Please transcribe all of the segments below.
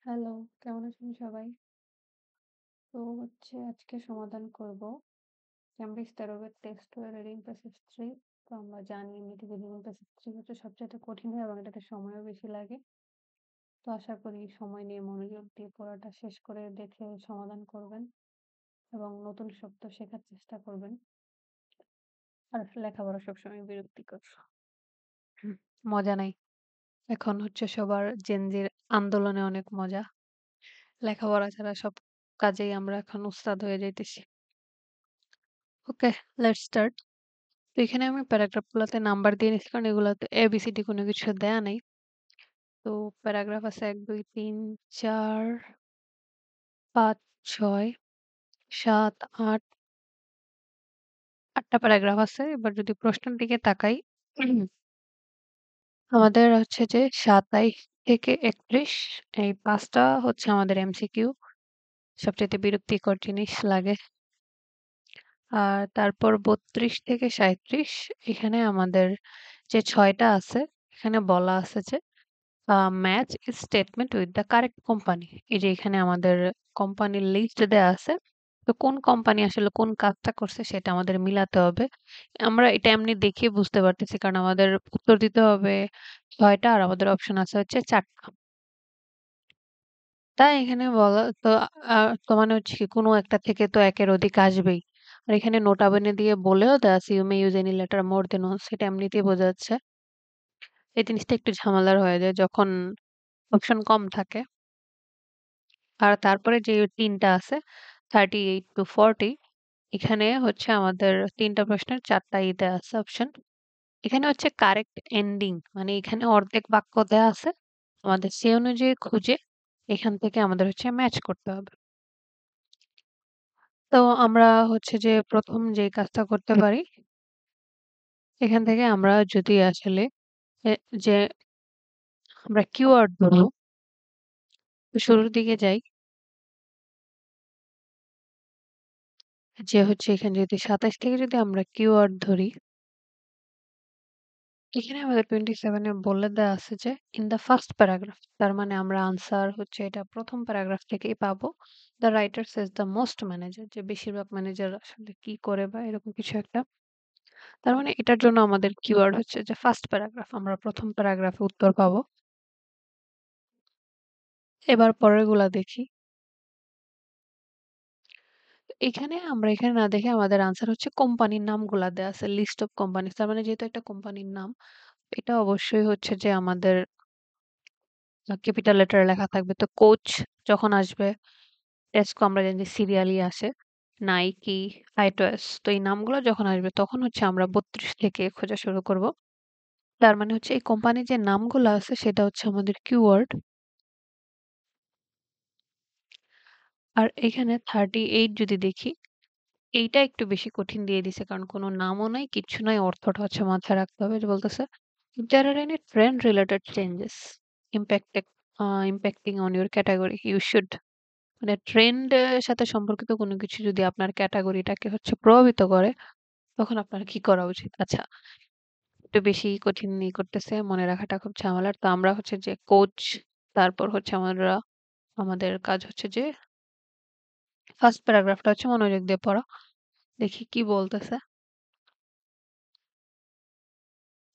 Hello, কেমন আছেন সবাই? তো আজকে সমাধান করব ক্যামব্রিজ ১৩ এর টেক্সট রিডিং প্যাসেজ ৩। তো আমরা জানি এমনিতে রিডিং প্যাসেজ ৩ সবচাইতে কঠিন হয় এবং এটাতে সময়ও বেশি লাগে। তো আশা করি সময় নিয়ে মনোযোগ দিয়ে পড়াটা শেষ করে দেখে সমাধান করবেন এবং নতুন শব্দ শেখার চেষ্টা করবেন। আর লেখাপড়া সবসময় বিরক্তিকর। হুম, মজা নাই। এখন সবার জেনজির আন্দোলনে অনেক মজা। লেখাপড়া ছাড়া সব কাজেই আমরা এখন উস্তাদ হয়ে যাইতেছি। ওকে, লেটস স্টার্ট। তো এখানে আমি প্যারাগ্রাফ গুলাতে নাম্বার দিয়ে নিচ্ছি কারণ এগুলাতে এবিসিডি কোনো কিছু দেয়া নেই। তো প্যারাগ্রাফ আছে ১, ২, ৩, ৪, ৫, ৬, ৭, ৮, ৮ টা প্যারাগ্রাফ আছে। এবার যদি প্রশ্নের দিকে তাকাই, আমাদের ২৭ থেকে ৩১ এই ৫ টা আমাদের এমসিকিউ। সবচাইতে বিরক্তিকর জিনিস লাগে। আর তারপর ৩২ থেকে ৩৭ এখানে আমাদের যে ৬ টা আছে, এখানে বলা আছে যে match statement with the correct company. এই যে এখানে আমাদের কোম্পানির লিস্ট দেয়া আছে। তো কোন কোম্পানি আসলে কোন কাজটা করছে সেটা আমাদের মিলাতে হবে। আমরা এটা এমনি দেখেই বুঝতে পারতেছি কারণ আমাদের উত্তর দিতে হবে ৬ টা আর আমাদের অপশন আছে ৪ টা। তাই এখানে বলা তো তো মানে কি কোনো একটা থেকে তো ১ এর অধিক আসবেই। আর এখানে নোটা বেনে দিয়ে বলেও দেয়া আছে, "you may use any letter more than once" সেটা এমনিতেই বোঝা যাচ্ছে। এই জিনিসটা একটু ঝামেলার হয়ে যায় যখন অপশন কম থাকে। আর তারপরে যে ৩ টা আছে 38 to 40 এখানে আমাদের ৩ টা প্রশ্নের ৪ টা দেয়া আছে অপশন। এখানে কারেক্ট এন্ডিং মানে এখানে অর্ধেক বাক্য দেয়া আছে। আমাদের সে অনুযায়ী খুঁজে এখান থেকে আমাদের ম্যাচ করতে হবে। তো আমরা যে ১ম যে কাজটা করতে পারি, এখান থেকে আমরা যদি আসলে এ যে আমরা কিওয়ার্ড ধরবো, তো শুরুর দিকে যাই। যে এখানে যদি ২৭ থেকে যদি আমরা কিওয়ার্ড ধরি, এখানে আমাদের 27 এ বলে দেয়া আছে যে ইন দ্য ফার্স্ট প্যারাগ্রাফ তার মানে আমরা আনসার এটা ১ম প্যারাগ্রাফ থেকেই পাবো। The writer says the most manager যে বেশিরভাগ ম্যানেজার আসলে কি করে বা এরকম কিছু একটা। তার মানে এটার জন্য আমাদের কিওয়ার্ড যে ফার্স্ট প্যারাগ্রাফ আমরা ১ম প্যারাগ্রাফে উত্তর পাবো। এবার পরেরগুলা দেখি। এখানে না দেখে আমাদের আনসার কোম্পানির নামগুলা দেয়া আছে। লিস্ট অফ কোম্পানিজ তার মানে যেহেতু একটা কোম্পানির নাম, এটা অবশ্যই যে আমাদের ক্যাপিটাল লেটারে লেখা থাকবে। তো কোচ যখন আসবে, টেস্কো আমরা জানি যে সিরিয়ালি আসে। নাইকি, আইটোএস তো এই নামগুলো যখন আসবে তখন আমরা ৩২ থেকে খোঁজা শুরু করব। তার মানে এই কোম্পানির যে নামগুলো আছে সেটা আমাদের কিওয়ার্ড। আর এখানে 38 যদি দেখি, এইটা একটু বেশি কঠিন দিয়ে দিছে কারণ কোনো নামও নাই, কিচ্ছু নাই। অর্থটা মাথায় রাখতে হবে। যে বলতেছে, "If there are any trend related changes impacting impacting on your category, you should" মানে ট্রেন্ড এর সাথে সম্পর্কিত কোনো কিছু যদি আপনার ক্যাটেগরিটাকে প্রভাবিত করে, তখন আপনার কি করা উচিত? আচ্ছা, একটু বেশি কঠিন করতেছে। মনে রাখাটা খুব ঝামেলার। তো আমরা যে কোচ, তারপর আমরা আমাদের কাজ যে ফার্স্ট প্যারাগ্রাফটা মনোযোগ দিয়ে পড়া। দেখি কি বলতেছে।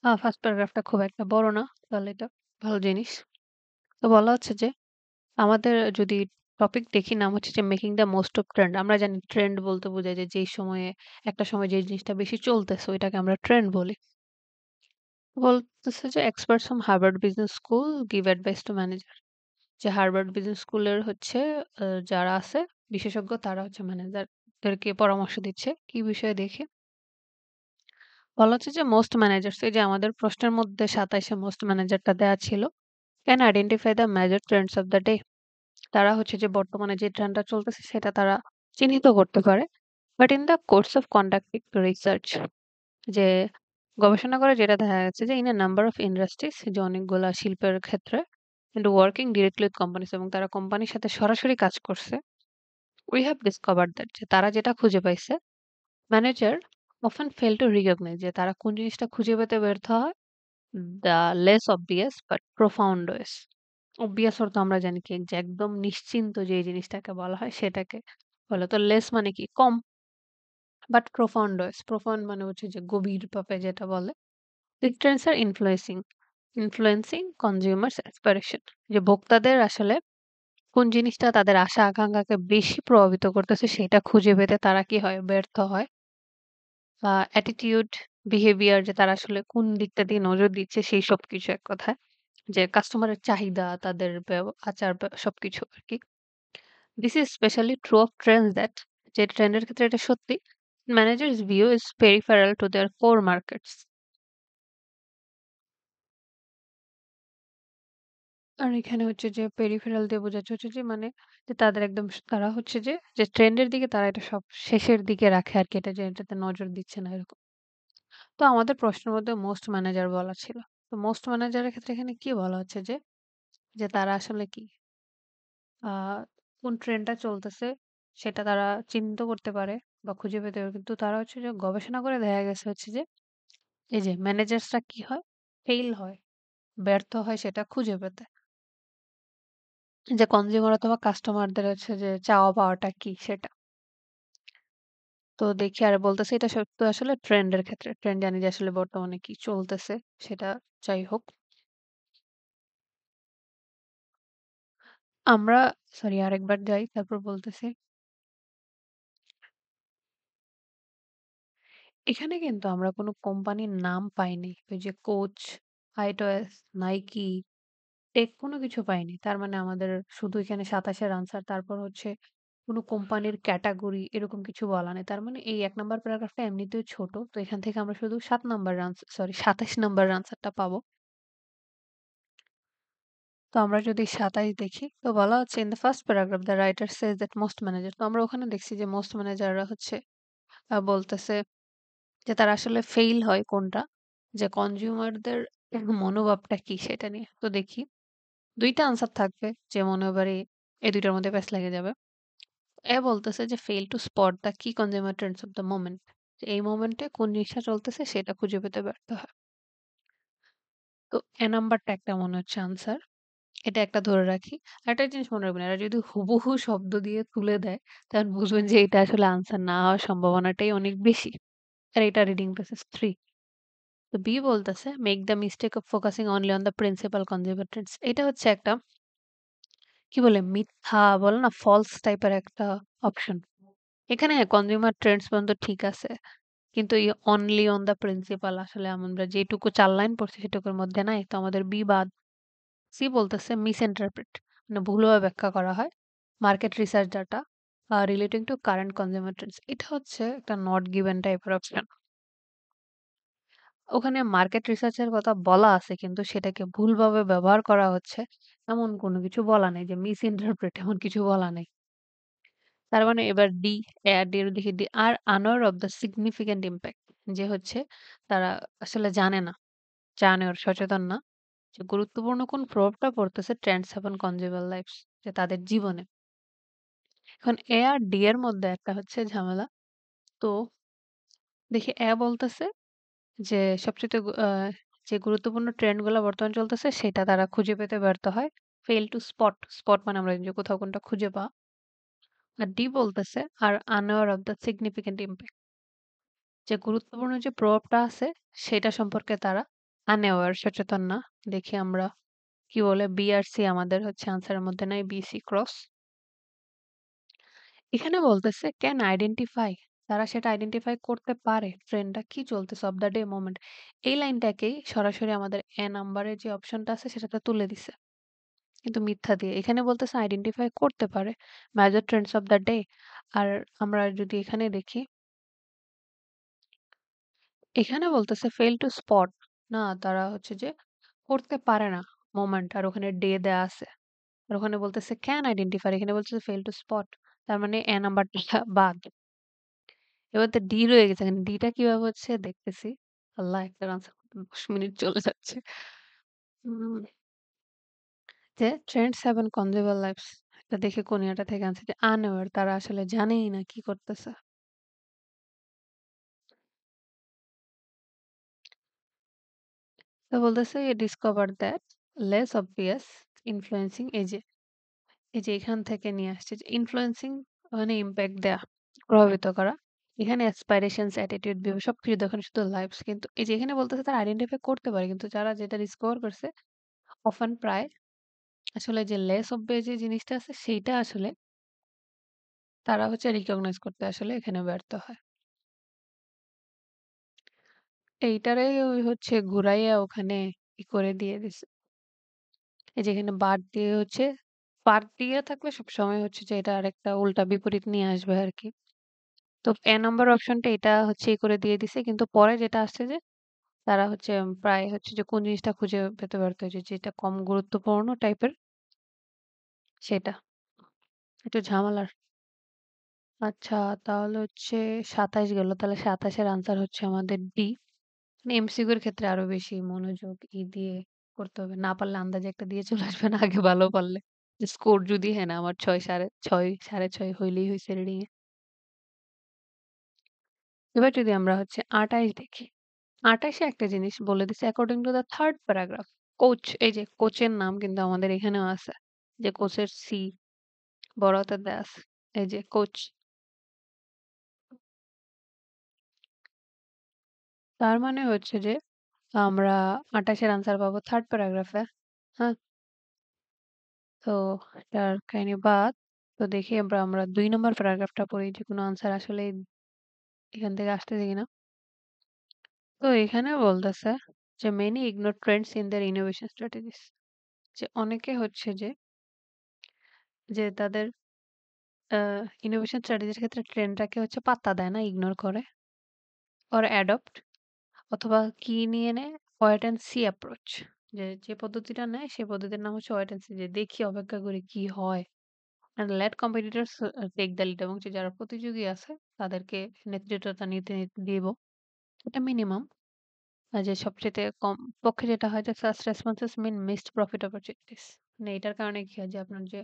ফার্স্ট প্যারাগ্রাফটা খুব একটা বড় না। তাহলে এটা ভালো জিনিস। তো বলা যে আমাদের যদি টপিক দেখি নাম যে making the most of trend. আমরা জানি ট্রেন্ড বলতে বোঝায় যে যেই সময়ে একটা সময় যে জিনিসটা বেশি চলতেছে ওইটাকে আমরা ট্রেন্ড বলি। বলতেছে যে experts from Harvard business school give advice to manager. যে হার্ভার্ড বিজনেস স্কুলের যারা আছে বিশেষজ্ঞ তারা ম্যানেজারদেরকে পরামর্শ দিচ্ছে। কি বিষয়ে দেখি? বলা যে মোস্ট ম্যানেজার্স এই যে আমাদের প্রশ্নের মধ্যে ২৭ এ মোস্ট ম্যানেজারটা দেয়া ছিল। Can identify the major trends of the day. তারা যে বর্তমানে যে ট্রেন্ডটা চলতেছে সেটা তারা চিহ্নিত করতে পারে। But in the course of conducting research যে গবেষণা করে যেটা দেখা যাচ্ছে যে in a number of industries যে অনেকগুলা শিল্পের ক্ষেত্রে কিন্তু ওয়ার্কিং ডিরেক্টলি উইথ কোম্পানিজ এবং তারা কোম্পানির সাথে সরাসরি কাজ করছে। উই হ্যাভ ডিসকভার্ড দ্যাট যে তারা যেটা খুঁজে পাইছে manager often fail to recognize যে তারা কোন জিনিসটা খুঁজে পেতে ব্যর্থ হয় the less obvious but profound ways obvious অর্থ আমরা জানি কি যে একদম নিশ্চিন্ত যে এই জিনিসটাকে বলা হয় সেটাকে বলে। তো less মানে কি কম, বাট profound is profound মানে হচ্ছে যে গভীরভাবে যেটা বলে। Big trends are influencing consumers aspiration, যে ভোক্তাদের আসলে কোন জিনিসটা তাদের আশা আকাঙ্ক্ষাকে বেশি প্রভাবিত করতেছে সেটা খুঁজে পেতে তারা কি হয় ব্যর্থ হয়। অ্যাটিটিউড, বিহেভিয়ার, যে তারা আসলে কোন দিকটা দিয়ে নজর দিচ্ছে সেই সব কিছু এক কথায়। যে কাস্টমারের চাহিদা, তাদের আচার সবকিছু আরকি। This is especially true of trends that, যে ট্রেন্ডের ক্ষেত্রে এটা সত্যি, managers view is peripheral to their core markets. আর এখানে হচ্ছে যে পেরিফেরাল দিয়ে বোঝাচ্ছে হচ্ছে যে মানে যে তাদের একদম তারা হচ্ছে যে ট্রেন্ডের দিকে তারা এটা সব শেষের দিকে রাখে আরকি, এটা যে এটাতে নজর দিচ্ছে না এরকম। তো আমাদের প্রশ্নের মধ্যে মোস্ট ম্যানেজার বলা ছিল। তো মোস্ট ম্যানেজারের ক্ষেত্রে এখানে কি বলা হচ্ছে যে তারা আসলে কি আ কোন ট্রেন্ডটা চলতেছে সেটা তারা চিহ্নিত করতে পারে বা খুঁজে পেতে পারে। কিন্তু তারা হচ্ছে যে গবেষণা করে দেখা গেছে হচ্ছে যে এই যে ম্যানেজার্সরা কি হয়? ফেইল হয়, ব্যর্থ হয় সেটা খুঁজে পেতে। যে কনজিউমার অথবা কাস্টমারদের হচ্ছে যে চাওয়া পাওয়াটা কি সেটা। তো দেখি আর বলতেছে এটা সত্য আসলে ট্রেন্ডের ক্ষেত্রে। ট্রেন্ড জানি যে আসলে বর্তমানে কি চলতেছে সেটা যাই হোক। আমরা সরি আরেকবার যাই তারপর বলতেছি। এখানে কিন্তু আমরা কোনো কোম্পানির নাম পাইনি। ওই যে কোচ, আইটয়েস, নাইকি, টেক কোনো কিছু পাইনি। তার মানে আমাদের শুধু এখানে ২৭ এর আনসার। তারপর হচ্ছে কোনো কোম্পানির ক্যাটেগরি এরকম কিছু বলা নেই। তার মানে এই ১ নাম্বার প্যারাগ্রাফটা এমনিতেও ছোট। তো এখান থেকে আমরা শুধু ৭ নাম্বার সরি ২৭ নাম্বারের আনসারটা পাবো। তো আমরা যদি ২৭ দেখি তো বলা হচ্ছে in the first paragraph the writer says that most manager, তো আমরা ওখানে দেখছি যে মোস্ট ম্যানেজাররা হচ্ছে বলতেছে যে তারা আসলে ফেইল হয় কোনটা? যে কনজিউমারদের মনোভাবটা কি সেটা নিয়ে। তো দেখি ২ টা আনসার থাকবে যে মনে করি এই ২ টার মধ্যে প্যাঁচ লেগে যাবে। এ বলতেছে যে ফেইল টু স্পট দ্য কি consumer Trends of the moment. এই মোমেন্টে কোন জিনিসটা চলতেছে সেটা খুঁজে পেতে ব্যর্থ হয়। তো এ নাম্বারটা একটা মনে হচ্ছে আনসার। এটা একটা ধরে রাখি। আরেকটা জিনিস মনে রাখবেন, এরা যদি হুবহু শব্দ দিয়ে তুলে দেয়, তখন বুঝবেন যে এটা আসলে আনসার না হওয়ার সম্ভাবনাটাই অনেক বেশি। আর এটা রিডিং প্যাসেজ ৩। তো বি বলতেছে, make the mistake of focusing only on the principal consumer Trends. এটা হচ্ছে একটা কি বলে মিথ্যা বলে না ফলস টাইপের একটা অপশন। এখানে কনজিউমার ট্রেন্ডস পর্যন্ত ঠিক আছে। কিন্তু এই অনলি অন দ্য প্রিন্সিপাল আসলে আমরা যেটুকু ৪ লাইন পড়ছি সেটুকুর মধ্যে নাই। তো আমাদের বি বাদ। সি বলতেছে মিসইন্টারপ্রিট, মানে ভুলভাবে ব্যাখ্যা করা হয়। Market research data relating to current consumer Trends. এটা হচ্ছে একটা নট গিভেন টাইপের অপশন। ওখানে মার্কেট রিসার্চ এর কথা বলা আছে কিন্তু সেটাকে ভুলভাবে ব্যবহার করা হচ্ছে এমন কোনো কিছু বলা নেই, যে মিসইন্টারপ্রিট এমন কিছু বলা নেই। তার মানে এবার ডি, ডি এর দেখি D are unaware of the significant impact, যে হচ্ছে তারা আসলে জানে না, জানে ওর সচেতন না যে গুরুত্বপূর্ণ কোন প্রভাবটা পড়তেছে ট্রেন্ডস এবং কনজিউমার লাইফস, যে তাদের জীবনে। এখন এ আর ডি এর মধ্যে একটা হচ্ছে ঝামেলা। তো দেখি এ বলতেছে যে সবচাইতে যে গুরুত্বপূর্ণ ট্রেন্ড গুলা বর্তমানে চলতেছে সেটা তারা খুঁজে পেতে ব্যর্থ হয়। ফেইল টু স্পট, স্পট মানে আমরা জানি যে কোথাও কোনটা খুঁজে পাওয়া। আর ডি বলতেছে are unaware of the significant impact, যে গুরুত্বপূর্ণ যে প্রভাবটা আছে সেটা সম্পর্কে তারা আনঅ্যাওয়ার, সচেতন না। দেখি আমরা কি বলে, বি আর সি আমাদের হচ্ছে আনসারের মধ্যে নাই, বি সি ক্রস। এখানে বলতেছে ক্যান আইডেন্টিফাই, তারা সেটা আইডেন্টিফাই করতে পারে ট্রেন্ডটা কি চলতেছে অফ দ্য ডে মোমেন্ট। এই লাইনটাকেই সরাসরি আমাদের এ নাম্বারের যে অপশনটা আছে সেটাতে তুলে দিছে, কিন্তু মিথ্যা দিয়ে। এখানে বলতেছে আইডেন্টিফাই করতে পারে major trends of the day. আর আমরা যদি এখানে দেখি, এখানে বলতেছে ফেল টু স্পট, না তারা হচ্ছে যে করতে পারে না মোমেন্ট, আর ওখানে ডে দেয়া আছে। আর ওখানে বলতেছে ক্যান আইডেন্টিফাই, এখানে বলতেছে ফেল টু স্পট। তার মানে এ নাম্বারটা বাদ। এবার তো ডি রয়ে গেছে। এখানে ডিটা কিভাবে হচ্ছে দেখতেছি। আল্লাহ! একটার আনসার করতে ১০ মিনিট চলে যাচ্ছে। হুম, যে trends have on consumer lives, এটা দেখে কোন ইয়াটা থেকে আনছে যে আনঅ্যাওয়ার, তারা আসলে জানেই না কি করতেছে। তো বলতেছে you discover that less obvious influencing এই যে এখান থেকে নিয়ে আসছে যে ইনফ্লুয়েন্সিং মানে ইমপ্যাক্ট দেয়া, প্রভাবিত করা। এখানে অ্যাসপাইরেশনস, অ্যাটিটিউড, বিহেভিয়ার সবকিছু দেখেন শুধু লাইফস। কিন্তু এই যে এখানে বলতেছে তারা আইডেন্টিফাই করতে পারে। কিন্তু যারা যেটা ডিসকভার করছে অফেন প্রায় আসলে যে লেস অব্যয় যে জিনিসটা আছে সেইটা আসলে তারা হচ্ছে রিকগনাইজ করতে আসলে এখানে ব্যর্থ হয়। এইটারে ওই হচ্ছে ঘুরাইয়া ওখানে করে দিয়ে দিছে। এই যে এখানে বাদ দিয়ে হচ্ছে বাদ দিয়ে থাকলে সবসময় হচ্ছে যে এটা আরেকটা উল্টা বিপরীত নিয়ে আসবে আরকি। তো নাম্বার অপশনটা এটা হচ্ছে করে দিয়ে দিছে। কিন্তু পরে যেটা আসছে যে তারা হচ্ছে প্রায় হচ্ছে যে কোন জিনিসটা খুঁজে পেতে ব্যর্থ হয়েছে যেটা কম গুরুত্বপূর্ণ টাইপের সেটা। একটু ঝামেলার। আচ্ছা, তাহলে হচ্ছে ২৭ গেল। তাহলে ২৭ এর আনসার হচ্ছে আমাদের ডি। মানে এমসিকিউ এর ক্ষেত্রে আরো বেশি মনোযোগ দিয়ে করতে হবে। না পারলে আন্দাজে একটা দিয়ে চলে আসবেন আগে ভালো পারলে। স্কোর যদি হ্যাঁ না আমার ৬ ৬.৫ ৬.৫ হইলেই হইছে রিডিং এ। এবার যদি আমরা হচ্ছে ২৮ দেখি। ২৮ এ একটা জিনিস বলে দিছে according to the 3rd paragraph. Coach এই যে কোচের নাম কিন্তু আমাদের এখানেও আছে। যে কোচের সি বড় হাতের দেয়া আছে। এই যে কোচ। তার মানে হচ্ছে যে আমরা ২৮ এর আনসার পাবো 3rd প্যারাগ্রাফে। হ্যাঁ? তো এটার কাহিনী বাদ। তো দেখি আমরা ২ নম্বর প্যারাগ্রাফটা পড়ি যে কোনো আনসার আসলে এখান থেকে আসতেছে কিনা। তো এখানে বলতেছে যে many ignore trends in their innovation strategies, যে অনেকে হচ্ছে যে তাদের ইনোভেশন স্ট্র্যাটেজির ক্ষেত্রে ট্রেন্ডটাকে হচ্ছে পাত্তা দেয় না, ইগনোর করে। or adopt অথবা কি নিয়ে নেয়? Wait and see approach. যে পদ্ধতিটা নেয় সেই পদ্ধতির নাম হচ্ছে ওয়েট অ্যান্ড সি, যে দেখি অপেক্ষা করি কি হয়। And let competitors take the lead, এবং যে যারা প্রতিযোগী আছে তাদেরকে নেতৃত্বটা নিতে দিব। এটা মিনিমাম। যে সবচাইতে কম পক্ষে যেটা হয় যে ফার্স্ট রেসপন্সেস মিন মিসড প্রফিট অপরচুনিটিস। মানে এটার কারণে কি হয় যে আপনার যে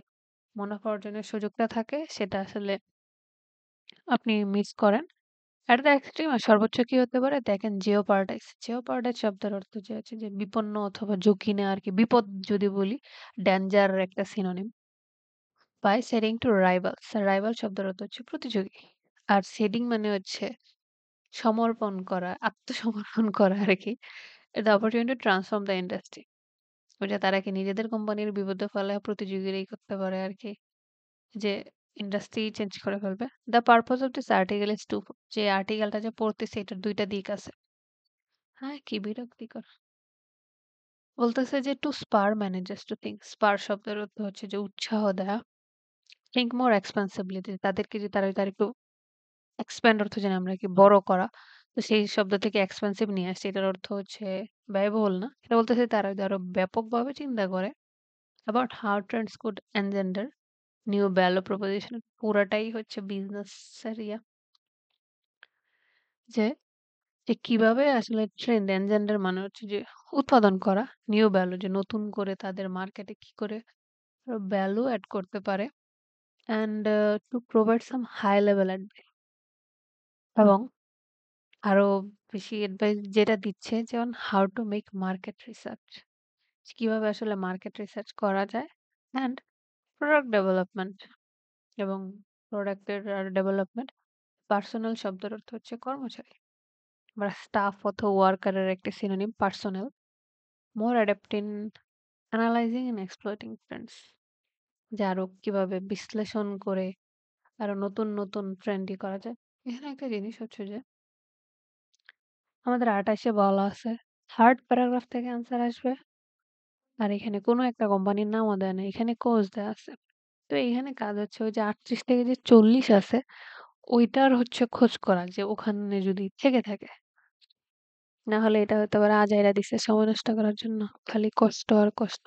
মুনাফা অর্জনের সুযোগটা থাকে সেটা আসলে আপনি মিস করেন। এট দ্য এক্সট্রিম আর সর্বোচ্চ কি হতে পারে দেখেন জিওপারডাইস। জিওপারডাইস শব্দের অর্থ যে হচ্ছে যে বিপন্ন অথবা ঝুঁকি নেওয়া আরকি। বিপদ যদি বলি, ডেঞ্জার একটা synonym. By ceding to rivals. Rival শব্দের অর্থ হচ্ছে প্রতিযোগী। আর সেডিং মানে হচ্ছে সমর্পণ করা, আত্মসমর্পণ করা আরকি। The opportunity to transform the industry. ওইটা তারা কি নিজেদের কোম্পানির বিপদে ফেলায় প্রতিযোগীরাই করতে পারে আরকি। যে ইন্ডাস্ট্রি চেঞ্জ করে ফেলবে। The purpose of this article is to, যে আর্টিকেলটা যে পড়তেছি এটার ২ টা দিক আছে। হ্যাঁ, কি বিরক্তিকর। বলতেছে যে to spur managers to think. Spur শব্দের অর্থ হচ্ছে যে উৎসাহ দেয়া। থিংক মোর এক্সপান্সিভলি, তাদেরকে যে তারা যদি আরেকটু এক্সপ্যান্ড অর্থ জানি আমরা কি বড় করা। তো সেই শব্দ থেকে এক্সপেনসিভ নিয়ে আসছে। এটার অর্থ হচ্ছে ব্যয়বহুল না। এটা বলতেছে তারা যদি আরো ব্যাপকভাবে চিন্তা করে about how trends could engender new value proposition। পুরাটাই হচ্ছে বিজনেস এর যে যে কিভাবে আসলে ট্রেন্ড এনজেন্ডার মানে হচ্ছে যে উৎপাদন করা, নিউ ভ্যালু যে নতুন করে তাদের মার্কেটে কি করে ভ্যালু এড করতে পারে, and to provide some high level advice. এবং আরো বেশি অ্যাডভাইস যেটা দিচ্ছে যেমন how to make market research, কিভাবে আসলে মার্কেট রিসার্চ করা যায়, অ্যান্ড প্রোডাক্ট ডেভেলপমেন্ট এবং প্রোডাক্টের ডেভেলপমেন্ট। পার্সোনাল শব্দের অর্থ হচ্ছে কর্মচারী বা স্টাফ অথবা ওয়ার্কারের একটা synonym personnel. More adapting, analysing and exploiting trends, যে আরো কিভাবে বিশ্লেষণ করে আরো নতুন ট্রেন্ডি করা যায়। এখানে একটা জিনিস হচ্ছে যে আমাদের ২৮ বলা আছে 3rd প্যারাগ্রাফ থেকে আনসার আসবে। আর এখানে কোনো একটা কোম্পানির নামও দেয় নাই। এখানে কোজ দেয়া আছে। তো এখানে কাজ হচ্ছে ওই যে ৩৮ থেকে যে ৪০ আছে ওইটার হচ্ছে খোঁজ করা যে ওখানে যদি থেকে থাকে। না হলে এটা হতে পারে আজাইরা দিছে সময় নষ্ট করার জন্য। খালি কষ্ট আর কষ্ট।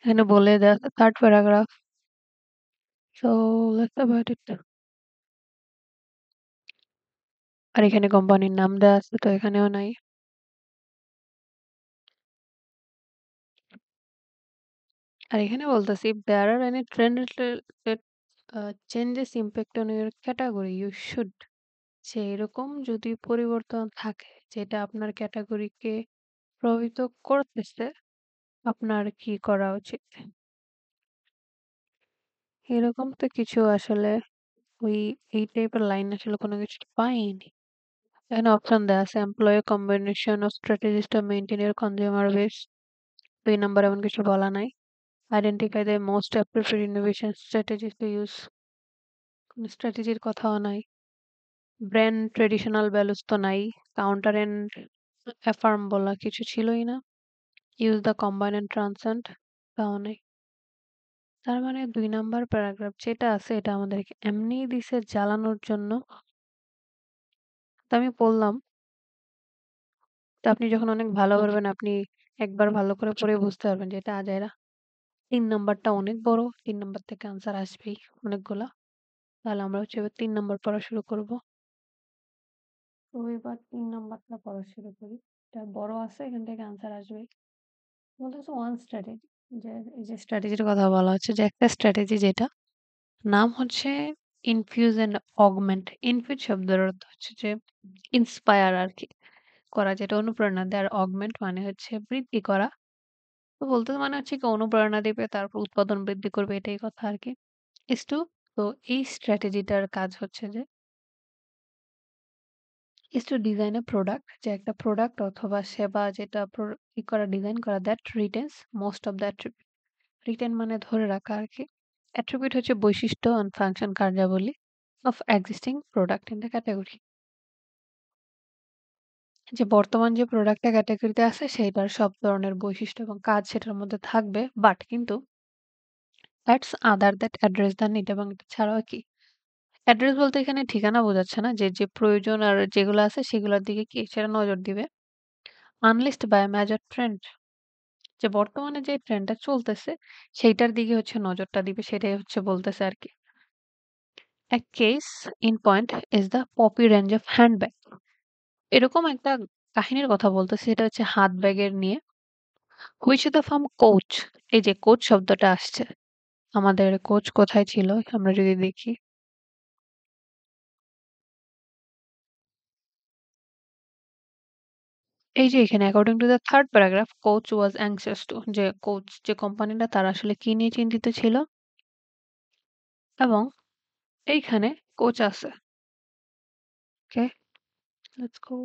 এখানে বলে দেয়া আছে 3rd paragraph. So let's about it. আর এখানে কোম্পানির নাম দেয়া আছে তো এখানেও নাই। আর এখানে বলতেছে if there are any trend related changes impact on your category you should, যে এরকম যদি পরিবর্তন থাকে যেটা আপনার ক্যাটাগরিকে প্রভাবিত করতেছে। আপনার কি করা উচিত? এরকম তো কিছু আসলে ওই এই টাইপের লাইন আসলে কোনো কিছু পাইনি। এখানে অপশন দেয়া আছে employee combination of strategies to maintain your consumer base. ২ number এমন কিছু বলা নাই। Identify the most appropriate innovation strategies two use. কোন স্ট্র্যাটেজির কথাও নাই। ব্র্যান্ড ট্র্যাডিশনাল ভ্যালুস তো নাই। কাউন্টার অ্যান্ড অ্যাফার্ম বলা কিছু ছিলই না। Use the combine and transcend তাও নাই। তার মানে ২ নাম্বার প্যারাগ্রাফ যেটা আছে এটা আমাদেরকে এমনিই দিছে জ্বালানোর জন্য। তো আমি পড়লাম। তো আপনি যখন অনেক ভালো পারবেন আপনি একবার ভালো করে পড়ে বুঝতে পারবেন যে এটা আজাইরা। ৩ নাম্বারটা অনেক বড়। ৩ নাম্বার থেকে আনসার আসবেই অনেকগুলা। তাহলে আমরা হচ্ছে এবার ৩ নাম্বার পড়া শুরু করব। তো এবার ৩ নাম্বারটা পড়া শুরু করি। এটা বড় আছে এখান থেকে আনসার আসবেই। বলতেছে ওয়ান স্ট্র্যাটেজি যে এই যে স্ট্র্যাটেজির কথা বলা হচ্ছে যে একটা স্ট্র্যাটেজি যেটা নাম হচ্ছে ইনফিউজ অ্যান্ড অগমেন্ট। ইনফিউজ শব্দের অর্থ হচ্ছে যে ইন্সপায়ার আরকি করা যেটা অনুপ্রেরণা দেয়। আর অগমেন্ট মানে হচ্ছে বৃদ্ধি করা। তো বলতে মানে হচ্ছে কি অনুপ্রেরণা দিবে তারপর উৎপাদন বৃদ্ধি করবে এটাই কথা আরকি। ইস টু তো এই স্ট্র্যাটেজিটার কাজ হচ্ছে যে is to design a product যে একটা প্রোডাক্ট অথবা সেবা যেটা ডিজাইন করা that রিটেন্স most of the attribute. Written মানে ধরে রাখা আরকি। অ্যাট্রিবিউট হচ্ছে বৈশিষ্ট্য অ্যান্ড ফাংশন কার্যাবলী of existing product in the category. যে বর্তমান যে প্রোডাক্টটা ক্যাটেগরিতে আছে সেইটার সব ধরনের বৈশিষ্ট্য এবং কাজ সেটার মধ্যে থাকবে বাট কিন্তু that's other that address the need এবং এটা ছাড়াও কি অ্যাড্রেস বলতে এখানে ঠিকানা বোঝাচ্ছে না যে প্রয়োজন আর যেগুলো আছে সেগুলোর দিকে কি সেটা নজর দিবে আনলিস্ট বাই মেজর ট্রেন্ড যে বর্তমানে যে ট্রেন্ডটা চলতেছে সেইটার দিকে হচ্ছে নজরটা দিবে সেটাই হচ্ছে বলতেছে আরকি। A case in point is the Poppy range of handbag. এরকম একটা কাহিনীর কথা বলতেছি সেটা হচ্ছে হাত ব্যাগের নিয়ে। হুইচ দ্য ফার্ম কোচ এই যে কোচ শব্দটা আসছে আমাদের কোচ কোথায় ছিল আমরা যদি দেখি এই যে এখানে according to the third paragraph Coach was anxious to যে কোচ যে কোম্পানিটা তারা আসলে কি নিয়ে চিন্তিত ছিল এবং এইখানে কোচ আছে। Okay let's go.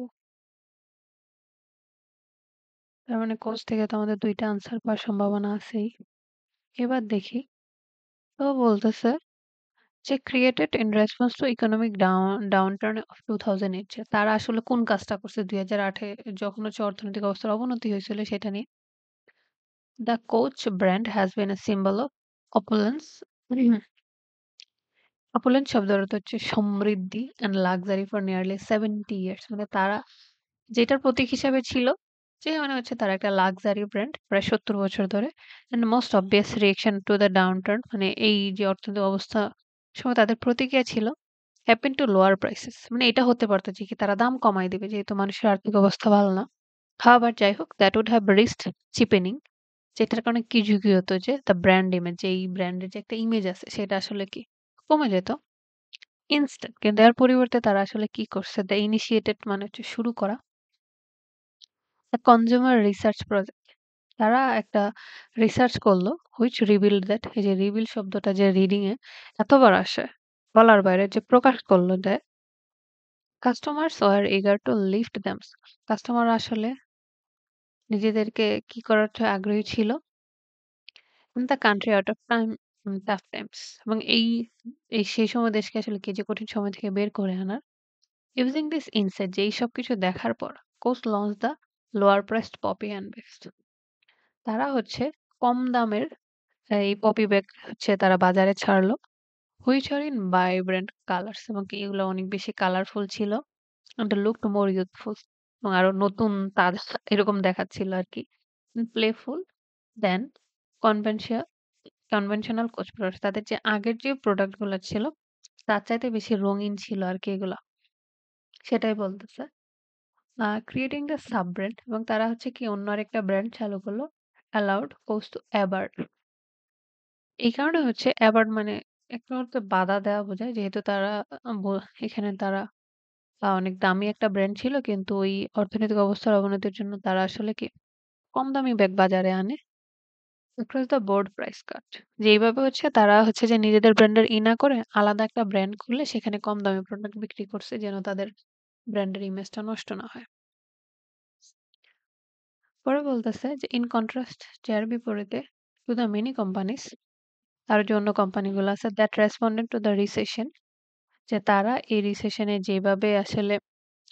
তার মানে কোচ থেকে তো আমাদের ২ টা আনসার পাওয়ার সম্ভাবনা আছেই। এবার দেখি। তো বলতেছে যে created in response to economic downturn of 2008 যে তারা আসলে কোন কাজটা করছে ২০০৮ এ যখন হচ্ছে অর্থনৈতিক অবস্থার অবনতি হয়েছিল সেটা নিয়ে। The coach brand has been a symbol of opulence opulence শব্দের অর্থ হচ্ছে সমৃদ্ধি and luxury for nearly 70 years মানে তারা যেটার প্রতীক হিসাবে ছিল যে মানে হচ্ছে তারা একটা লাক্সারি ব্র্যান্ড প্রায় ৭০ বছর ধরে। And most obvious reaction to the downturn মানে এই যে অর্থনৈতিক অবস্থা সময় তাদের প্রতিক্রিয়া ছিল হ্যাপেন টু লোয়ার প্রাইসেস মানে এটা হতে পারতো যে কি তারা দাম কমায় দিবে যেহেতু মানুষের আর্থিক অবস্থা ভালো না। আবার যাই হোক দ্যাট উড হ্যাভ রিস্কড চিপেনিং যেটার কারণে কি ঝুঁকি হতো যে দ্য ব্র্যান্ড ইমেজ যে এই ব্র্যান্ডের যে একটা ইমেজ আছে সেটা আসলে কি কমে যেত ইনস্ট্যান্ট কিন্তু এর পরিবর্তে তারা আসলে কি করছে দ্য ইনিশিয়েটেড মানে হচ্ছে শুরু করা কনজিউমার রিসার্চ প্রজেক্ট তারা একটা রিসার্চ করলো হুইচ রিভিল দ্যাট এই যে রিভিল শব্দটা যে রিডিং এ এতবার আসে বলার বাইরে যে প্রকাশ করলো দেয় customers were eager to lift themselves customer আসলে নিজেদেরকে কি করার আগ্রহী ছিল in the country out of time tough times এবং এই এই সেই সময় দেশকে আসলে কি যে কঠিন সময় থেকে বের করে আনার ইউজিং দিস ইনসাইট যে এই সব কিছু দেখার পর Coach launch the lower priced poppy handbags তারা হচ্ছে কম দামের এই পপি ব্যাগ হচ্ছে তারা বাজারে ছাড়লো which are in vibrant colours এবং কি এগুলো অনেক বেশি কালারফুল ছিল and looked more youthful এবং আরো নতুন তাজা এরকম দেখাচ্ছিল আরকি। প্লেফুল দেন কনভেনশিয়াল কনভেনশনাল কোচ প্রোডাক্টস তাদের যে আগের যে প্রোডাক্ট গুলা ছিল তার চাইতে বেশি রঙিন ছিল আরকি এগুলা। সেটাই বলতেছে। ক্রিয়েটিং দ্য সাব ব্র্যান্ড এবং তারা হচ্ছে কি অন্য আরেকটা ব্র্যান্ড চালু করলো অ্যালাউড কোচ টু অ্যাবার্ড। এই কারণে হচ্ছে অ্যাবার্ড মানে একটা অর্থে বাধা দেওয়া বোঝায় যেহেতু তারা এখানে তারা অনেক দামি একটা ব্র্যান্ড ছিল কিন্তু ওই অর্থনৈতিক অবস্থার অবনতির জন্য তারা আসলে কি কম দামি ব্যাগ বাজারে আনে across the board price cut। যেইভাবে হচ্ছে তারা হচ্ছে যে নিজেদের ব্র্যান্ডের না করে আলাদা একটা ব্র্যান্ড খুলে সেখানে কম দামি প্রোডাক্ট বিক্রি করছে যেন তাদের ব্র্যান্ডের ইমেজটা নষ্ট না হয়। পরে বলতেছে যে ইন কন্ট্রাস্ট যার বিপরীতে টু দ্য মেনি কোম্পানিজ আর যে অন্য কোম্পানিগুলো আছে that responded to the recession, যে তারা এই রিসেশনে যেভাবে আসলে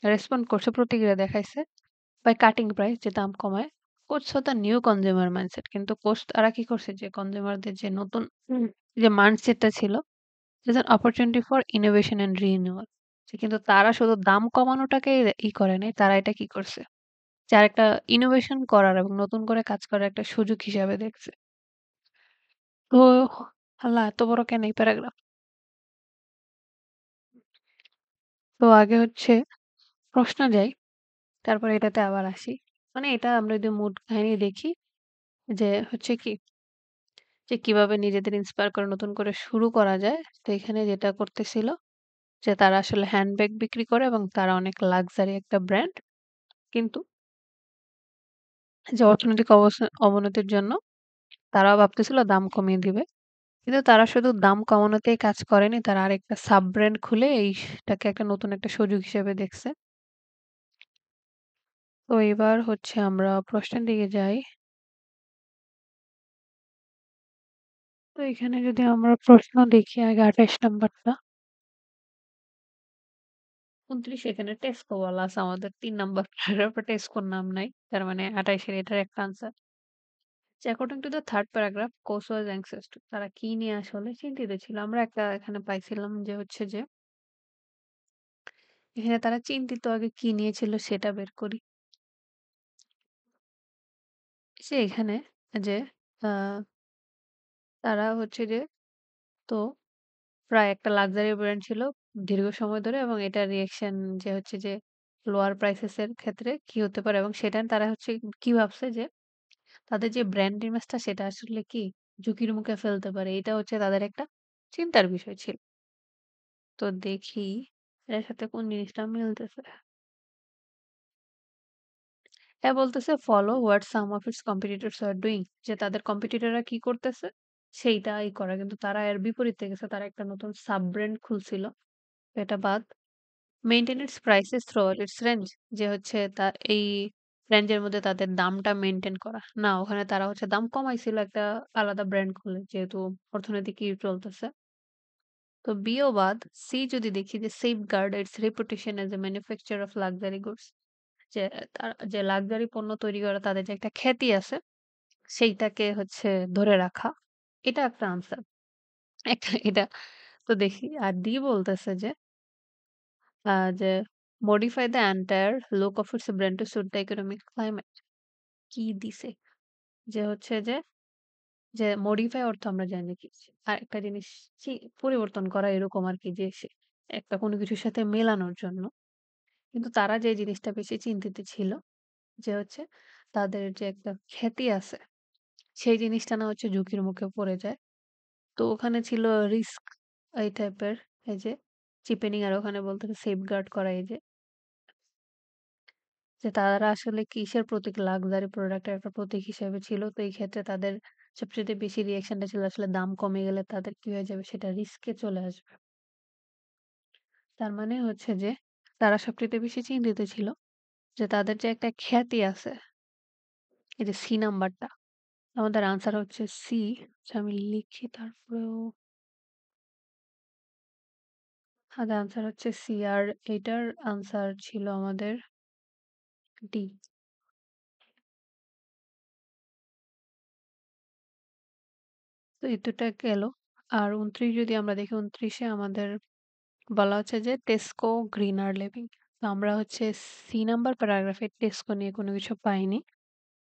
রেসপন্ড করছে প্রতিক্রিয়া দেখাইছে বাই কাটিং প্রাইস যে দাম কমায়। Coach the new consumer mindset, কিন্তু কোচ তারা কি করছে যে কনজিউমারদের যে নতুন যে মাইন্ডসেটটা ছিল opportunity for innovation and renewal, যে কিন্তু তারা শুধু দাম কমানোটাকে করে নাই, তারা এটা কি করছে যে আরেকটা ইনোভেশন করার এবং নতুন করে কাজ করার একটা সুযোগ হিসাবে দেখছে। তো আল্লাহ এত বড় কেন এই প্যারাগ্রাফ? তো আগে হচ্ছে প্রশ্ন যাই, তারপরে এটাতে আবার আসি। মানে এটা আমরা যদি মুড কাহিনী দেখি যে হচ্ছে কি যে কিভাবে নিজেদের ইন্সপায়ার করে নতুন করে শুরু করা যায়। তো এখানে যেটা করতেছিল যে তারা আসলে হ্যান্ডব্যাগ বিক্রি করে এবং তারা অনেক লাক্সারি একটা ব্র্যান্ড। কিন্তু যে অর্থনৈতিক অবনতির জন্য তারাও ভাবতেছিল দাম কমিয়ে দিবে। কিন্তু তারা শুধু দাম কমানোতেই কাজ করেনি। তারা আরেকটা সাব ব্র্যান্ড খুলে এইটাকে একটা নতুন একটা সুযোগ হিসেবে দেখছে। তো এবার হচ্ছে আমরা প্রশ্নের দিকে যাই। তো এখানে যদি আমরা প্রশ্ন দেখি আগে ২৮ নাম্বারটা। ২৯ এখানে টেস্কো বলা আছে আমাদের ৩ নাম্বার প্যারাগ্রাফে টেস্কোর নাম নাই। তার মানে ২৮ এর এটার একটা আনসার। যে according to the third paragraph Coach was anxious to, তারা কি নিয়ে আসলে চিন্তিত ছিল। আমরা একটা এখানে পাইছিলাম যে হচ্ছে যে এখানে তারা চিন্তিত আগে কি নিয়েছিল সেটা বের করি। সে এখানে যে আ তারা হচ্ছে যে তো প্রায় একটা লাক্সারি ব্র্যান্ড ছিল দীর্ঘ সময় ধরে এবং এটার রিঅ্যাকশন যে হচ্ছে যে লোয়ার প্রাইসেস এর ক্ষেত্রে কি হতে পারে এবং সেটা তারা হচ্ছে কি ভাবছে যে তাদের যে ব্র্যান্ড ইমেজটা সেটা আসলে কি ঝুঁকির মুখে ফেলতে পারে। এটা হচ্ছে তাদের একটা চিন্তার বিষয় ছিল। তো দেখি এর সাথে কোন জিনিসটা মিলতেছে। বলতেছে follow what some of its competitors are doing, যে তাদের কম্পিটিটররা কি করতেছে সেইটাই করা, কিন্তু তারা এর বিপরীতে গেছে, তারা একটা নতুন সাব ব্র্যান্ড খুলছিল। এটা বাদ maintain it's prices through out it's range, যে হচ্ছে তা এই রেঞ্জের মধ্যে তাদের দামটা মেইনটেইন করা। না, ওখানে তারা হচ্ছে দাম কমাইছিল একটা আলাদা ব্র্যান্ড খুলে যেহেতু অর্থনৈতিক চলতেছে। তো বিও বাদ সি যদি দেখি যে safeguard it's reputation as a manufacturer of luxury goods, যে যে লাক্সারি পণ্য তৈরি করা তাদের যে একটা খ্যাতি আছে সেইটাকে হচ্ছে ধরে রাখা। এটা একটা আনসার। একটা এটা তো দেখি। আর ডি বলতেছে যে modify the entire look of its brand to suit the economic climate। কি দিছে? যে হচ্ছে যে modify অর্থ আমরা জানি কি? আরেকটা জিনিস পরিবর্তন করা এরকম আরকি, যে একটা কোনো কিছুর সাথে মেলানোর জন্য। কিন্তু তারা যে জিনিসটা বেশি চিন্তিত ছিল যে হচ্ছে তাদের যে একটা খ্যাতি আছে সেই জিনিসটা না হচ্ছে ঝুঁকির মুখে পড়ে যায়। তো ওখানে ছিল রিস্ক এই টাইপের, এই যে চিপেনিং, আর ওখানে বলতেছে সেফগার্ড করা, এই যে তারা আসলে কিসের প্রতীক, লাক্সারি প্রোডাক্টের একটা প্রতীক হিসেবে ছিল। তো এই ক্ষেত্রে তাদের সবচাইতে বেশি রিঅ্যাকশনটা ছিল আসলে দাম কমে গেলে তাদের কি হয়ে যাবে সেটা রিস্কে চলে আসবে। তার মানে হচ্ছে যে তারা সবচাইতে বেশি চিন্তিত ছিল যে তাদের যে একটা খ্যাতি আছে, এই যে সি নাম্বারটা আমাদের আনসার হচ্ছে সি। আমি লিখি তারপরেও আমাদের আনসার হচ্ছে সি, আর এটার আনসার ছিল আমাদের ডি। তো এই দুটা গেল। আর ২৯ যদি আমরা দেখি ২৯-এ আমাদের বলা হচ্ছে যে টেস্কো গ্রিনার লিভিং। তো আমরা হচ্ছে সি নাম্বার প্যারাগ্রাফে টেস্কো নিয়ে কোনো কিছু পাইনি।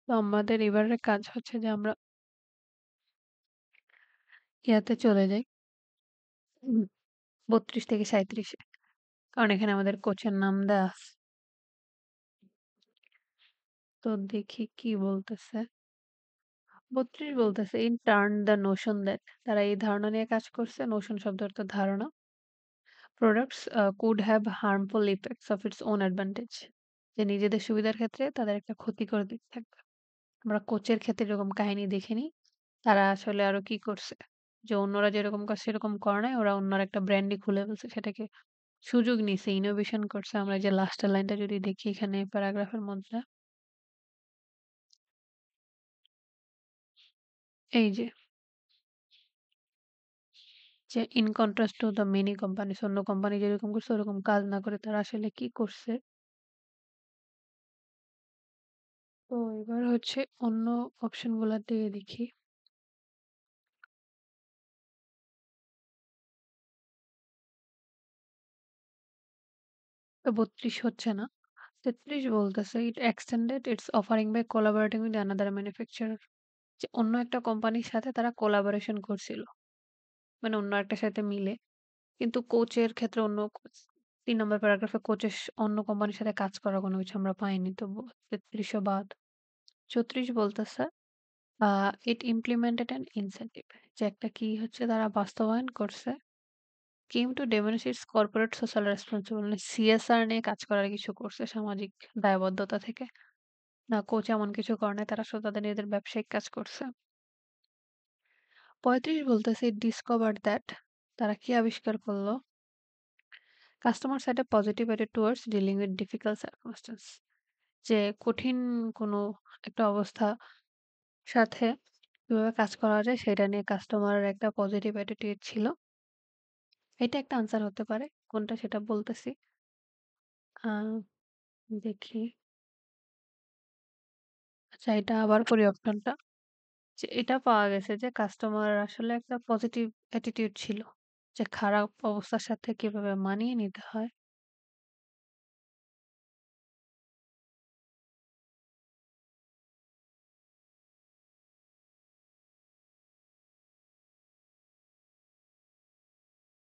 তো আমাদের এবারের কাজ হচ্ছে যে আমরা ইয়াতে চলে যাই ৩২ থেকে ৩৭-এ। কারণ এখানে আমাদের কোচের নাম দেয়া আছে। তো দেখি কি বলতেছে। ৩২ বলতেছে in turn the Notion that, তারা এই ধারণা নিয়ে কাজ করছে। নোশন শব্দ অর্থ ধারণা। Products could have harmful effects of its own advantage, যে নিজেদের সুবিধার ক্ষেত্রে তাদের একটা ক্ষতিকর দিক থাকবে। আমরা কোচের ক্ষেত্রে এরকম কাহিনী দেখিনি। তারা আসলে আরো কি করছে? যে অন্যরা যেরকম কাজ সেরকম করে নাই। ওরা অন্য আরেকটা ব্র্যান্ডই খুলে ফেলছে। সেটাকে সুযোগ নিছে, ইনোভেশন করছে। আমরা এই যে লাস্টের লাইনটা যদি দেখি এখানে প্যারাগ্রাফের মধ্যে, এই যে in contrast to the many companies, অন্য কোম্পানি যেরকম করছে ওরকম কাজ না করে তারা আসলে কি করছে। তো এবার হচ্ছে অন্য অপশন গুলা দিয়ে দেখি। তো ৩২ হচ্ছে না। ৩৩ বলতেছে it extended its offering by collaborating with another manufacturer. যে অন্য একটা কোম্পানির সাথে তারা কোলাবোরেশন করছিল। মানে অন্য একটার সাথে মিলে। কিন্তু কোচের ক্ষেত্রে অন্য ৩ নম্বর প্যারাগ্রাফে কোচের অন্য কোম্পানির সাথে কাজ করার কোনো কিছু আমরা পাইনি। তো ৩৩ ও বাদ। ৩৪ বলতেছে ইট ইমপ্লিমেন্টেড অ্যান ইনসেনটিভ। যে একটা কি হচ্ছে তারা বাস্তবায়ন করছে। Came to demonstrates corporate social responsible, মানে সিএসআর নিয়ে কাজ করার কিছু করছে সামাজিক দায়বদ্ধতা থেকে। না কোচ এমন কিছু করে নাই, তারা শুধু তাদের নিজেদের ব্যবসায়িক কাজ করছে। ৩৫ বলতেছে ইট ডিসকভারড দ্যাট, তারা কি আবিষ্কার করলো? Customer side A positive attitude towards dealing with difficult circumstance. যে কঠিন কোনো একটা অবস্থা সাথে কিভাবে কাজ করা যায় সেটা নিয়ে কাস্টমারের একটা পজিটিভ অ্যাটিটিউড ছিল। এটা একটা আনসার হতে পারে। কোনটা সেটা বলতেছি। আ দেখি। আচ্ছা, এটা আবার করি অপশনটা। যে এটা পাওয়া গেছে যে কাস্টমার আসলে একটা পজিটিভ অ্যাটিটিউড ছিল। যে খারাপ অবস্থার সাথে কিভাবে মানিয়ে নিতে হয়।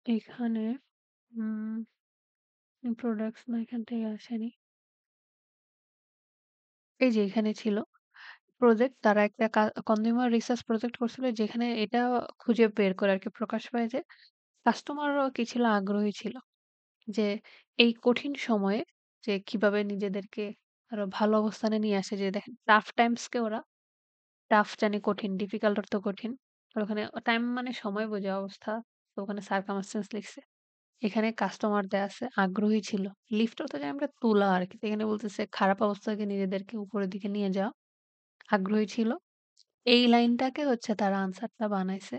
এখানে উম প্রোডাক্টস না, এখান থেকে আসেনি। এই যে এখানে ছিল প্রজেক্ট, তারা একটা কনজিউমার রিসার্চ প্রজেক্ট করছিল যেখানে এটা খুঁজে বের করে আরকি প্রকাশ পায় যে কাস্টমাররাও কি ছিল, আগ্রহী ছিল। যে এই কঠিন সময়ে যে কিভাবে নিজেদেরকে আরো ভালো অবস্থানে নিয়ে আসে। যে দেখেন টাফ টাইমস কে ওরা টাফ জানি কঠিন, ডিফিকাল্ট অর্থ কঠিন। আর ওখানে টাইম মানে সময় বোঝা অবস্থা। তো ওখানে সার্কামস্টেন্স লিখছে। এখানে কাস্টমার দেয়া আছে আগ্রহী ছিল। লিফট অর্থ জানি আমরা তোলা আরকি। তো এখানে বলতেছে খারাপ অবস্থা থেকে নিজেদেরকে উপরের দিকে নিয়ে যাওয়া। আগ্রহী ছিল। এই লাইনটাকে হচ্ছে তারা আনসারটা বানাইছে।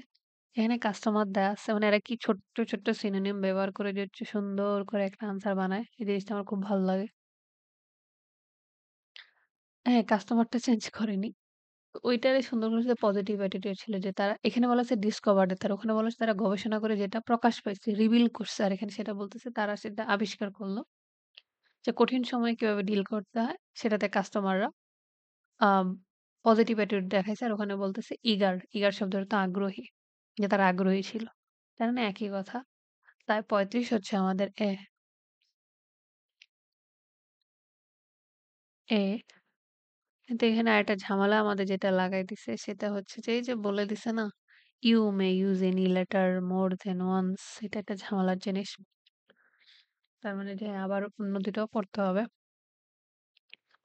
এখানে কাস্টমার দেয়া আছে। মানে এরা কি ছোট্ট, ছোট্ট সিনোনিম ব্যবহার করে যে হচ্ছে সুন্দর করে একটা আনসার বানায়। এই জিনিসটা আমার খুব ভালো লাগে। হ্যাঁ, কাস্টমারটা চেঞ্জ করেনি। তো ওইটারে সুন্দর করে যে পজিটিভ অ্যাটিটিউড ছিল যে তারা এখানে বলা হচ্ছে ডিসকভার্ড, তারা ওখানে বলা হচ্ছে তারা গবেষণা করে যেটা প্রকাশ পাইছে, রিভিল করছে। আর এখানে সেটা বলতেছে তারা সেটা আবিষ্কার করল। যে কঠিন সময়ে কিভাবে ডিল করতে হয় সেটাতে কাস্টমাররা আম পজিটিভ অ্যাটিটিউড দেখাইছে। আর ওখানে বলতেছে ইগার শব্দের অর্থ আগ্রহী। যে তারা আগ্রহী ছিল। তার মানে একই কথা। তাই ৩৫ হচ্ছে আমাদের এ। কিন্তু এখানে আরেকটা ঝামেলা আমাদের যেটা লাগাই দিছে সেটা হচ্ছে যে এই যে বলে দিছে না, you may use any letter more than once, এটা একটা ঝামেলার জিনিস। তার মানে যে আবার অন্য দুটাও পড়তে হবে।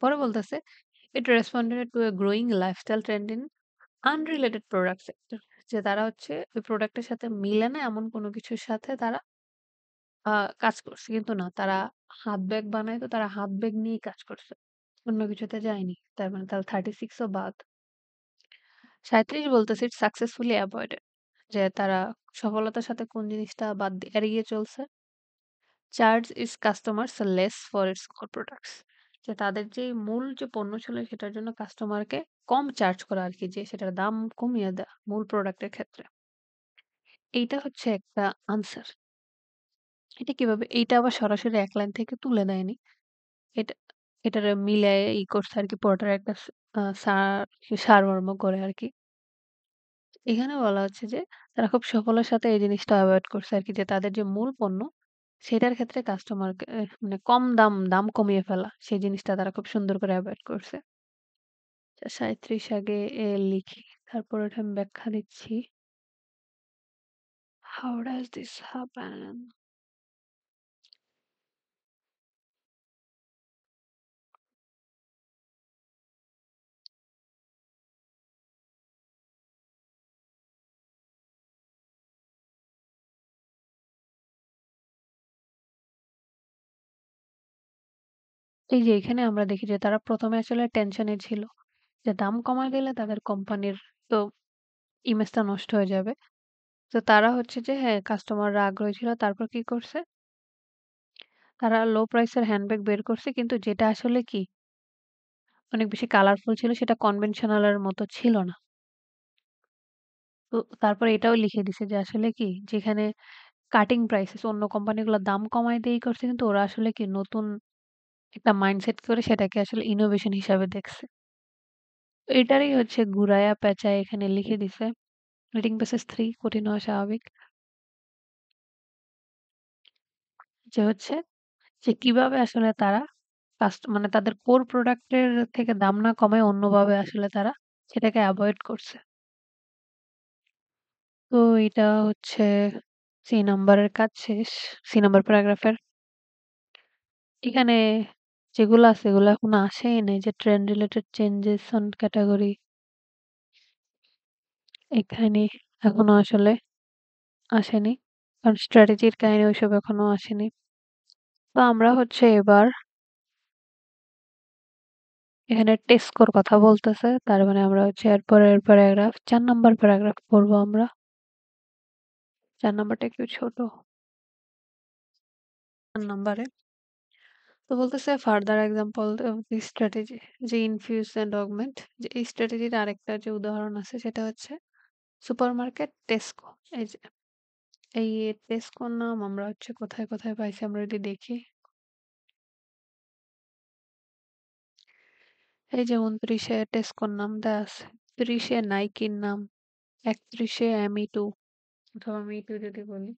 পরে বলতেছে it responded to a growing lifestyle trend in unrelated product sector. যে তারা হচ্ছে ওই প্রোডাক্টের সাথে মিলে না এমন কোনো কিছুর সাথে তারা আ কাজ করছে। কিন্তু না, তারা হাত ব্যাগ বানায় তো তারা হাত ব্যাগ নিয়েই কাজ করছে। অন্য কিছুতে যায়নি। তার মানে তাহলে 36 ও বাদ। ৩৭ বলতেছে ইট সাকসেসফুলি এভয়েডেড। যে তারা সফলতার সাথে কোন জিনিসটা এড়িয়ে চলছে? Charge it's কাস্টমারস less for its core products. যে তাদের যে মূল যে পণ্য ছিল সেটার জন্য কাস্টমারকে কম চার্জ করা আরকি, যে সেটার দাম কমিয়ে দেয়া মূল প্রোডাক্টের ক্ষেত্রে। এইটা হচ্ছে একটা আনসার। এটা কিভাবে? এইটা আবার সরাসরি এক লাইন থেকে তুলে দেয়নি। এটা এটারে মিলায়ে করছে আরকি, পুরোটার একটা স আ সারমর্ম করে আরকি। এখানে বলা হচ্ছে যে তারা খুব সফলতার সাথে এই জিনিসটা এভয়েড করছে আরকি, যে তাদের যে মূল পণ্য সেটার ক্ষেত্রে কাস্টমারকে মানে কম দাম কমিয়ে ফেলা। সেই জিনিসটা তারা খুব সুন্দর করে এভয়েড করছে। ৩৭ আগে লিখি। তারপর ওটা আমি ব্যাখ্যা দিচ্ছি। How does this happen? এই যে এখানে আমরা দেখি যে তারা ১ম এ আসলে টেনশনে ছিল। যে দাম কমায় দিলে তাদের কোম্পানির তো ইমেজটা নষ্ট হয়ে যাবে। তো তারা হচ্ছে যে হ্যাঁ, কাস্টমাররা আগ্রহী ছিল। তারপর কি করছে? তারা লো প্রাইস এর হ্যান্ডব্যাগ বের করছে। কিন্তু যেটা আসলে কি অনেক বেশি কালারফুল ছিল সেটা কনভেনশনাল এর মতো ছিল না। তো তারপরে এটাও লিখে দিছে যে আসলে কি যেখানে কাটিং প্রাইসেস অন্য কোম্পানিগুলো দাম কমায় দিয়ে করছে কিন্তু ওরা আসলে কি নতুন একটা মাইন্ডসেট করে সেটাকে আসলে ইনোভেশন হিসাবে দেখছে। তো এটারই হচ্ছে ঘুরায়া পেঁচায় এখানে লিখে দিছে। রিডিং প্যাসেজ 3 কঠিন হওয়া স্বাভাবিক। যে হচ্ছে যে কিভাবে আসলে তারা মানে তাদের কোর প্রোডাক্ট এর থেকে দাম না কমায় অন্যভাবে আসলে তারা সেটাকে এভয়েড করছে। তো এটা হচ্ছে 3 নাম্বারের কাজ শেষ। 3 নাম্বার প্যারাগ্রাফের। এখানে যেগুলো আছে এগুলো এখনো আসেই নাই যে trend related changes on category এখানে এখনো আসলে আসেনি। কারণ স্ট্র্যাটেজির কাহিনী ওইসব এখনো আসেনি। তো আমরা হচ্ছে এবার এখানে টেস্কোর কথা বলতেছে। তার মানে আমরা হচ্ছে এরপরের প্যারাগ্রাফ ৪ নাম্বার প্যারাগ্রাফ পড়বো আমরা। ৪ নাম্বারটা একটু ছোট। ৪ নাম্বারে তো বলতেছে further example of this strategy যে ইনফিউজ এন্ড অগমেন্ট যে এই স্ট্র্যাটেজির আরেকটা যে উদাহরণ আছে সেটা হচ্ছে সুপারমার্কেট টেস্কো। এই যে এই টেস্কোর নাম আমরা হচ্ছে কোথায়, কোথায় পাইছি আমরা যদি দেখি। এই যে ২৯ এ টেস্কোর নাম দেয়া আছে। ৩০ এ নাইকির নাম, ৩১ এ অ্যামি2 অথবা মি2 যদি বলি।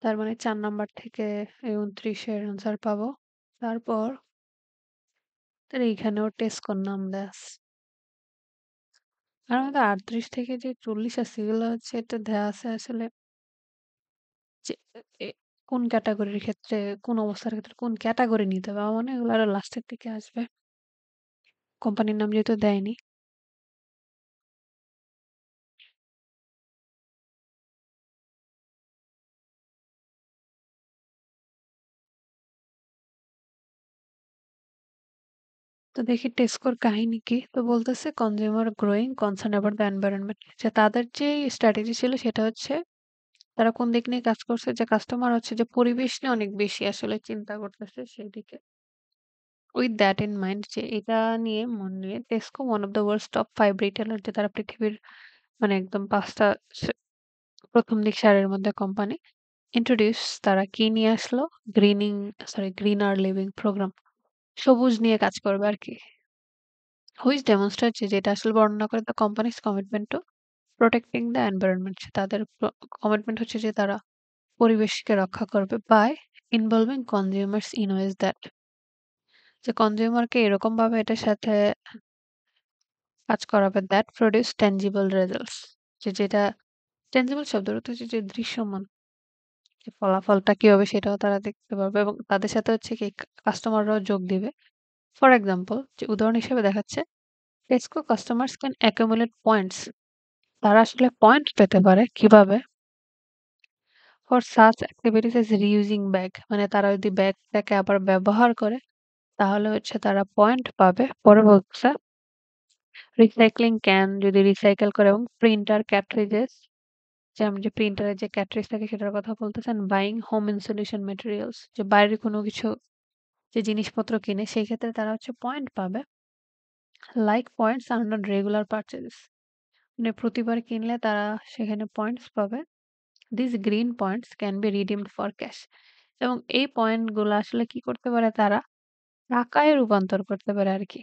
তার মানে ৪ নাম্বার থেকে এই ২৯ এর আনসার পাবো। তারপর তাহলে এইখানেও টেস্কোর নাম দেয়া আছে। আর আমাদের ৩৮ থেকে যে ৪০ আছে এগুলো হচ্ছে এটা দেয়া আছে আসলে যে এ কোন ক্যাটেগরির ক্ষেত্রে, কোন অবস্থার ক্ষেত্রে কোন ক্যাটেগরি নিতে হবে। আমার মনে হয় এগুলো আরো লাস্টের দিকে আসবে। কোম্পানির নাম যেহেতু দেয়নি। তো দেখি টেস্কোর কাহিনী কি? তো বলতেছে consumer growing concern about the environment. যে তাদের যে স্ট্র্যাটেজি ছিল সেটা হচ্ছে তারা কোন দিক নিয়ে কাজ করছে যে কাস্টমার হচ্ছে যে পরিবেশ নিয়ে অনেক বেশি আসলে চিন্তা করতেছে সেই দিকে। উইথ দ্যাট ইন মাইন্ড যে এটা নিয়ে মন নিয়ে Tesco one of the world's top 5 retailer যে তারা পৃথিবীর মানে একদম ৫ টা ১ম দিক সারির মধ্যে কোম্পানি ইন্ট্রোডিউস তারা কি নিয়ে আসলো? Greening greener living program. সবুজ নিয়ে কাজ করবে আরকি। হুইচ ডেমনস্ট্রেট যেটা আসলে বর্ণনা করে the company's commitment to protecting the environment. তাদের কমিটমেন্ট হচ্ছে যে তারা পরিবেশকে রক্ষা করবে by involving consumers in ways that যে কনজিউমারকে এরকম ভাবে এটার সাথে কাজ করাবে দ্যাট প্রডিউস ট্যানজিবল রেজাল্টস যে যেটা ট্যানজিবল শব্দের অর্থ হচ্ছে যে দৃশ্যমান যে ফলাফলটা কি হবে সেটাও তারা দেখতে পারবে এবং তাদের সাথে হচ্ছে কি কাস্টমাররাও যোগ দিবে। ফর এক্সাম্পল যে উদাহরণ হিসেবে দেখাচ্ছে Tesco customers can accumulate points. তারা আসলে পয়েন্ট পেতে পারে কিভাবে? For such activities as reusing bag মানে তারা যদি ব্যাগটাকে আবার ব্যবহার করে তাহলে হচ্ছে তারা পয়েন্ট পাবে। পরে বলছে রিসাইক্লিং ক্যান যদি রিসাইকেল করে এবং প্রিন্টার ক্যাটরিজেস যেমন যে প্রিন্টারের যে ক্যাটরিজ থাকে সেটার কথা বলতেছেন। বাইং হোম ইনসুলেশন ম্যাটেরিয়ালস যে বাইরের কোনো কিছু যে জিনিসপত্র কিনে সেই ক্ষেত্রে তারা হচ্ছে পয়েন্ট পাবে। Like points are not regular purchase মানে প্রতিবার কিনলে তারা সেখানে পয়েন্টস পাবে। This green points can be redeemed for cash এবং এই পয়েন্টগুলো আসলে কি করতে পারে তারা টাকায় রূপান্তর করতে পারে আরকি।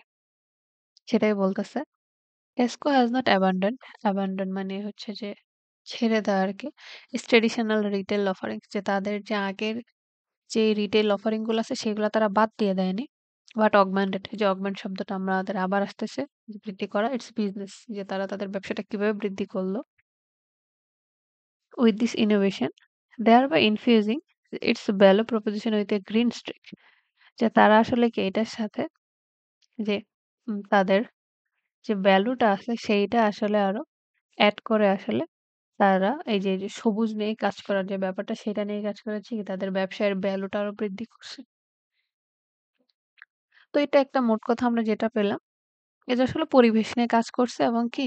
সেটাই বলতেছে। টেস্কো হ্যাজ নট অ্যাবান্ডনড, অ্যাবান্ডন মানে হচ্ছে যে ছেড়ে দেওয়া আরকি। ইটস ট্র্যাডিশনাল রিটেল অফারিংস যে তাদের যে আগের যে রিটেল অফারিং গুলো আছে সেগুলো তারা বাদ দিয়ে দেয়নি। বাট অগমেন্টেড যে অগমেন্ট শব্দটা আমাদের আবার আসতেছে যে বৃদ্ধি করা। ইটস বিজনেস যে তারা তাদের ব্যবসাটা কিভাবে বৃদ্ধি করলো। With this innovation thereby infusing its value proposition with a green streak যে তারা আসলে কি এটার সাথে যে তাদের যে ভ্যালুটা আছে সেইটা আসলে আরো এড করে আসলে তারা এই যে সবুজ নিয়ে কাজ করার যে ব্যাপারটা সেটা নিয়ে কাজ করেছে কি তাদের ব্যবসায়ের ভ্যালুটা আরো বৃদ্ধি করছে। তো এটা একটা মোট কথা আমরা যেটা পেলাম, এটা আসলে পরিবেশ নিয়ে কাজ করছে এবং কি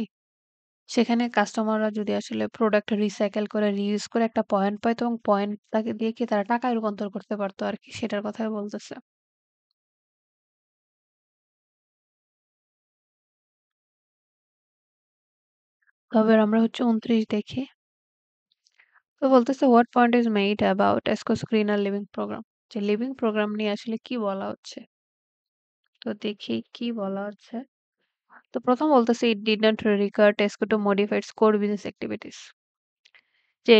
সেখানে কাস্টমাররা যদি আসলে প্রোডাক্ট রিসাইকেল করে রিইউজ করে একটা পয়েন্ট পাইতো এবং পয়েন্টটাকে দিয়ে কি তারা টাকায় রূপান্তর করতে পারতো আরকি। সেটার কথাই বলতেছে। তবে আমরা হচ্ছে ২৯ দেখি। তো বলতেছে what point is made about Tesco's greener living programme. যে লিভিং প্রোগ্রাম নিয়ে আসলে কি বলা হচ্ছে? তো দেখি কি বলা হচ্ছে। তো ১ম বলতেছে it did not require Tesco to modify its core business activities. যে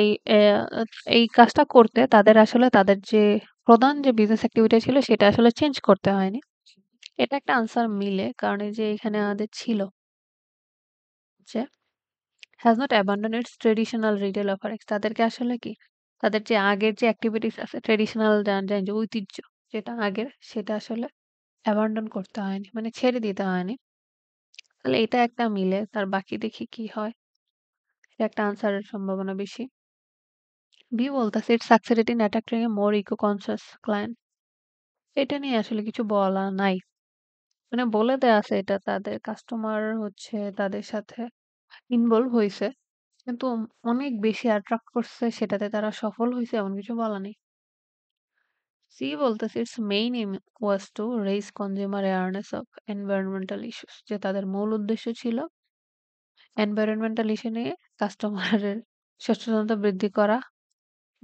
এই কাজটা করতে তাদের আসলে তাদের যে প্রধান যে বিজনেস এক্টিভিটি ছিল সেটা আসলে চেঞ্জ করতে হয়নি। এটা একটা আনসার মিলে। কারণ এই যে এখানে আমাদের ছিল যে has not abandoned its traditional retail offerings তাদেরকে আসলে কি তাদের যে আগের যে এক্টিভিটিস আছে ট্রেডিশনাল যে ঐতিহ্য যেটা আগের সেটা আসলে abandon করতে হয়নি। মানে ছেড়ে দিতে হয়নি। তাহলে এটা একটা মিলে। তার বাকি দেখি কি হয়। এটা একটা আনসারের সম্ভাবনা বেশি। বি বলতেছে ইট succeeded in attracting a more eco-conscious client এটা নিয়ে আসলে কিছু বলা নাই। মানে বলে দেয়া আছে এটা তাদের কাস্টমার হচ্ছে তাদের সাথে ইনভলভ হইছে। কিন্তু অনেক বেশি অ্যাট্রাক্ট করছে সেটাতে তারা সফল হইছে এমন কিছু বলা নেই। সি বলতেছে its main aim was to raise consumer awareness of environmental issues যে তাদের মূল উদ্দেশ্য ছিল এনভায়রনমেন্টাল ইস্যু নিয়ে কাস্টমারের সচেতনতা বৃদ্ধি করা।